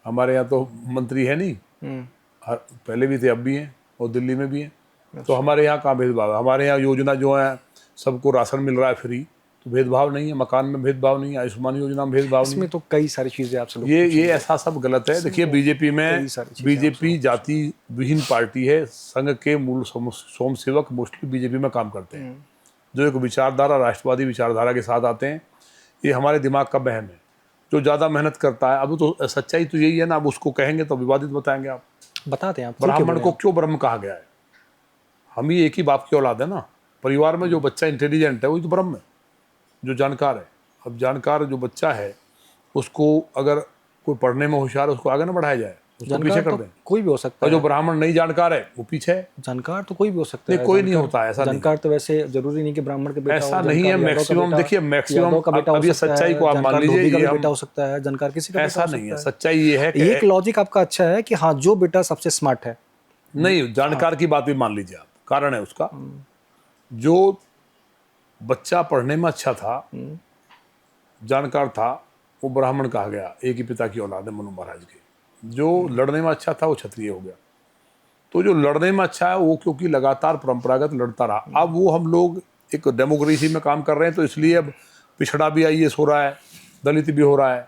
हमारे यहाँ तो मंत्री है नहीं, पहले भी थे, अब भी हैं, और दिल्ली में भी हैं। तो हमारे यहाँ कहाँ भेदभाव है? हमारे यहाँ योजना जो है, सबको राशन मिल रहा है फ्री, तो भेदभाव नहीं है। मकान में भेदभाव नहीं है, आयुष्मान योजना में भेदभाव नहीं है। इसमें तो कई सारी चीज़ें आपसे लोग ये ऐसा सब गलत है। देखिए, बीजेपी में, बीजेपी जाति विहीन पार्टी है। संघ के मूल स्वयंसेवक मोस्टली बीजेपी में काम करते हैं, जो एक विचारधारा, राष्ट्रवादी विचारधारा के साथ आते हैं। ये हमारे दिमाग का बहम है। जो ज़्यादा मेहनत करता है, अब तो सच्चाई तो यही है ना, अब उसको कहेंगे तो विवादित बताएंगे। आप बताते हैं, ब्राह्मण को क्यों ब्रह्म कहा गया है? हम ही एक ही बाप की औलाद है ना। परिवार में जो बच्चा इंटेलिजेंट है वही तो ब्रह्म है, जो जानकार है। अब जानकार जो बच्चा है, उसको अगर कोई पढ़ने में होशियार है, उसको आगे ना बढ़ाया जाए, उसको पीछे कर दें। कोई भी हो सकता है। जो ब्राह्मण नहीं जानकार है वो पीछे है। जानकार तो कोई भी हो सकता है। कोई नहीं होता ऐसा। जानकार तो वैसे जरूरी नहीं कि ब्राह्मण के बेटा ऐसा नहीं है। मैक्सिमम देखिए, मैक्सिमम अब ये सच्चाई को आप मान लीजिए, ये बेटा हो सकता है, जानकार किसी का ऐसा नहीं है। सच्चाई ये है कि एक लॉजिक आपका अच्छा है कि हाँ, जो बेटा सबसे स्मार्ट है, नहीं, जानकार की बात भी मान लीजिए आप। कारण है उसका, जो बच्चा पढ़ने में अच्छा था, जानकार था, वो ब्राह्मण कहा गया। एक ही पिता की औलाद है, मनु महाराज के। जो लड़ने में अच्छा था वो क्षत्रिय हो गया। तो जो लड़ने में अच्छा है वो क्योंकि लगातार परंपरागत लड़ता रहा। अब वो हम लोग एक डेमोक्रेसी में काम कर रहे हैं, तो इसलिए अब पिछड़ा भी आईएएस हो रहा है, दलित भी हो रहा है,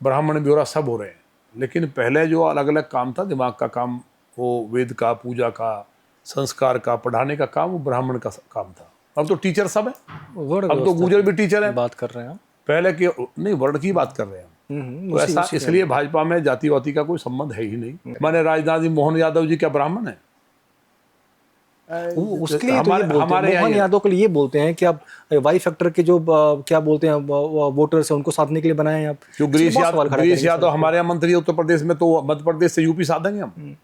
ब्राह्मण भी हो रहा है, सब हो रहे हैं। लेकिन पहले जो अलग अलग काम था, दिमाग का काम, वो वेद का, पूजा का, संस्कार का, पढ़ाने का काम, वो ब्राह्मण का काम था। अब तो टीचर सब है। अब तो गुजर भी टीचर है। बात कर रहे हैं पहले के नहीं, वर्ण की बात कर रहे हैं। तो ऐसा इसलिए भाजपा में जातिवादी का कोई संबंध है ही नहीं। माने राजनाथ जी मोहन यादव जी क्या ब्राह्मण है? उसके लिए तो ये बोलते हैं, मोहन यादव के लिए ये बोलते हैं कि आप वाई फैक्टर के जो क्या बोलते हैं वोटर्स हैं उनको साधने के लिए बनाए हैं आप। जो गिरीश यादव हमारे यहाँ मंत्री है उत्तर प्रदेश में, तो मध्य प्रदेश से यूपी साधेंगे हम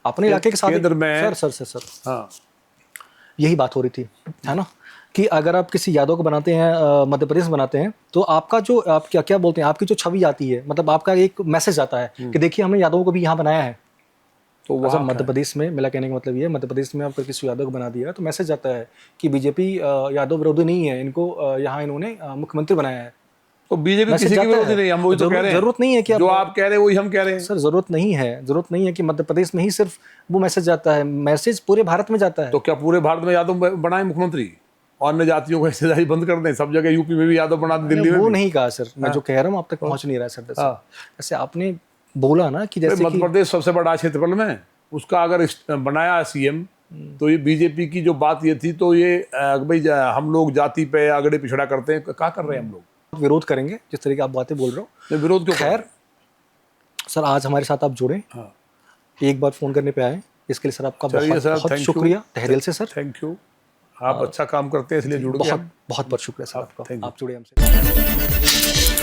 अपने इलाके के साथ केंद्र में। सर हाँ, यही बात हो रही थी, है ना, कि अगर आप किसी यादव को बनाते हैं मध्य प्रदेश में बनाते हैं तो आपका जो आप क्या बोलते हैं, आपकी जो छवि आती है, मतलब आपका एक मैसेज आता है कि देखिए हमने यादवों को भी यहाँ बनाया है। तो वहाँ मध्य प्रदेश में, मेरा कहने का मतलब ये है, मध्य प्रदेश में आपको किसी यादव को बना दिया तो मैसेज आता है कि बीजेपी यादव विरोधी नहीं है, इनको यहाँ इन्होंने मुख्यमंत्री बनाया है। तो बीजेपी किसी की विरोधी नहीं, हम वही तो कह रहे हैं। जरूरत नहीं है कि जो आप कह रहे हैं वही हम कह रहे हैं सर। जरूरत नहीं है कि मध्य प्रदेश में ही सिर्फ वो मैसेज जाता है, मैसेज पूरे भारत में जाता है। तो क्या पूरे भारत में यादव बनाए मुख्यमंत्री? अन्य जातियों को हिस्सेदारी बंद कर दें, सब जगह यूपी में भी यादव बना दें, दिल्ली में वो नहीं कहा सर, मैं जो कह रहा हूँ आप तक पहुंच नहीं रहा है सर। जैसे आपने बोला ना कि जैसे मध्य प्रदेश सबसे बड़ा क्षेत्रफल में, उसका अगर बनाया सीएम, तो ये बीजेपी की जो बात ये थी, तो ये भाई हम लोग जाति पे अगड़े पिछड़ा करते हैं, क्या कर रहे हैं हम लोग? विरोध करेंगे जिस तरह की आप बातें बोल रहे हो। विरोध क्यों? खैर सर, आज हमारे साथ आप जुड़े, एक बार फोन करने पे आए, इसके लिए सर आपका बहुत शुक्रिया तहे दिल से सर। थैंक यू, आप अच्छा काम करते हैं इसलिए जुड़ गए। बहुत शुक्रिया सर आपका, आप जुड़े हमसे।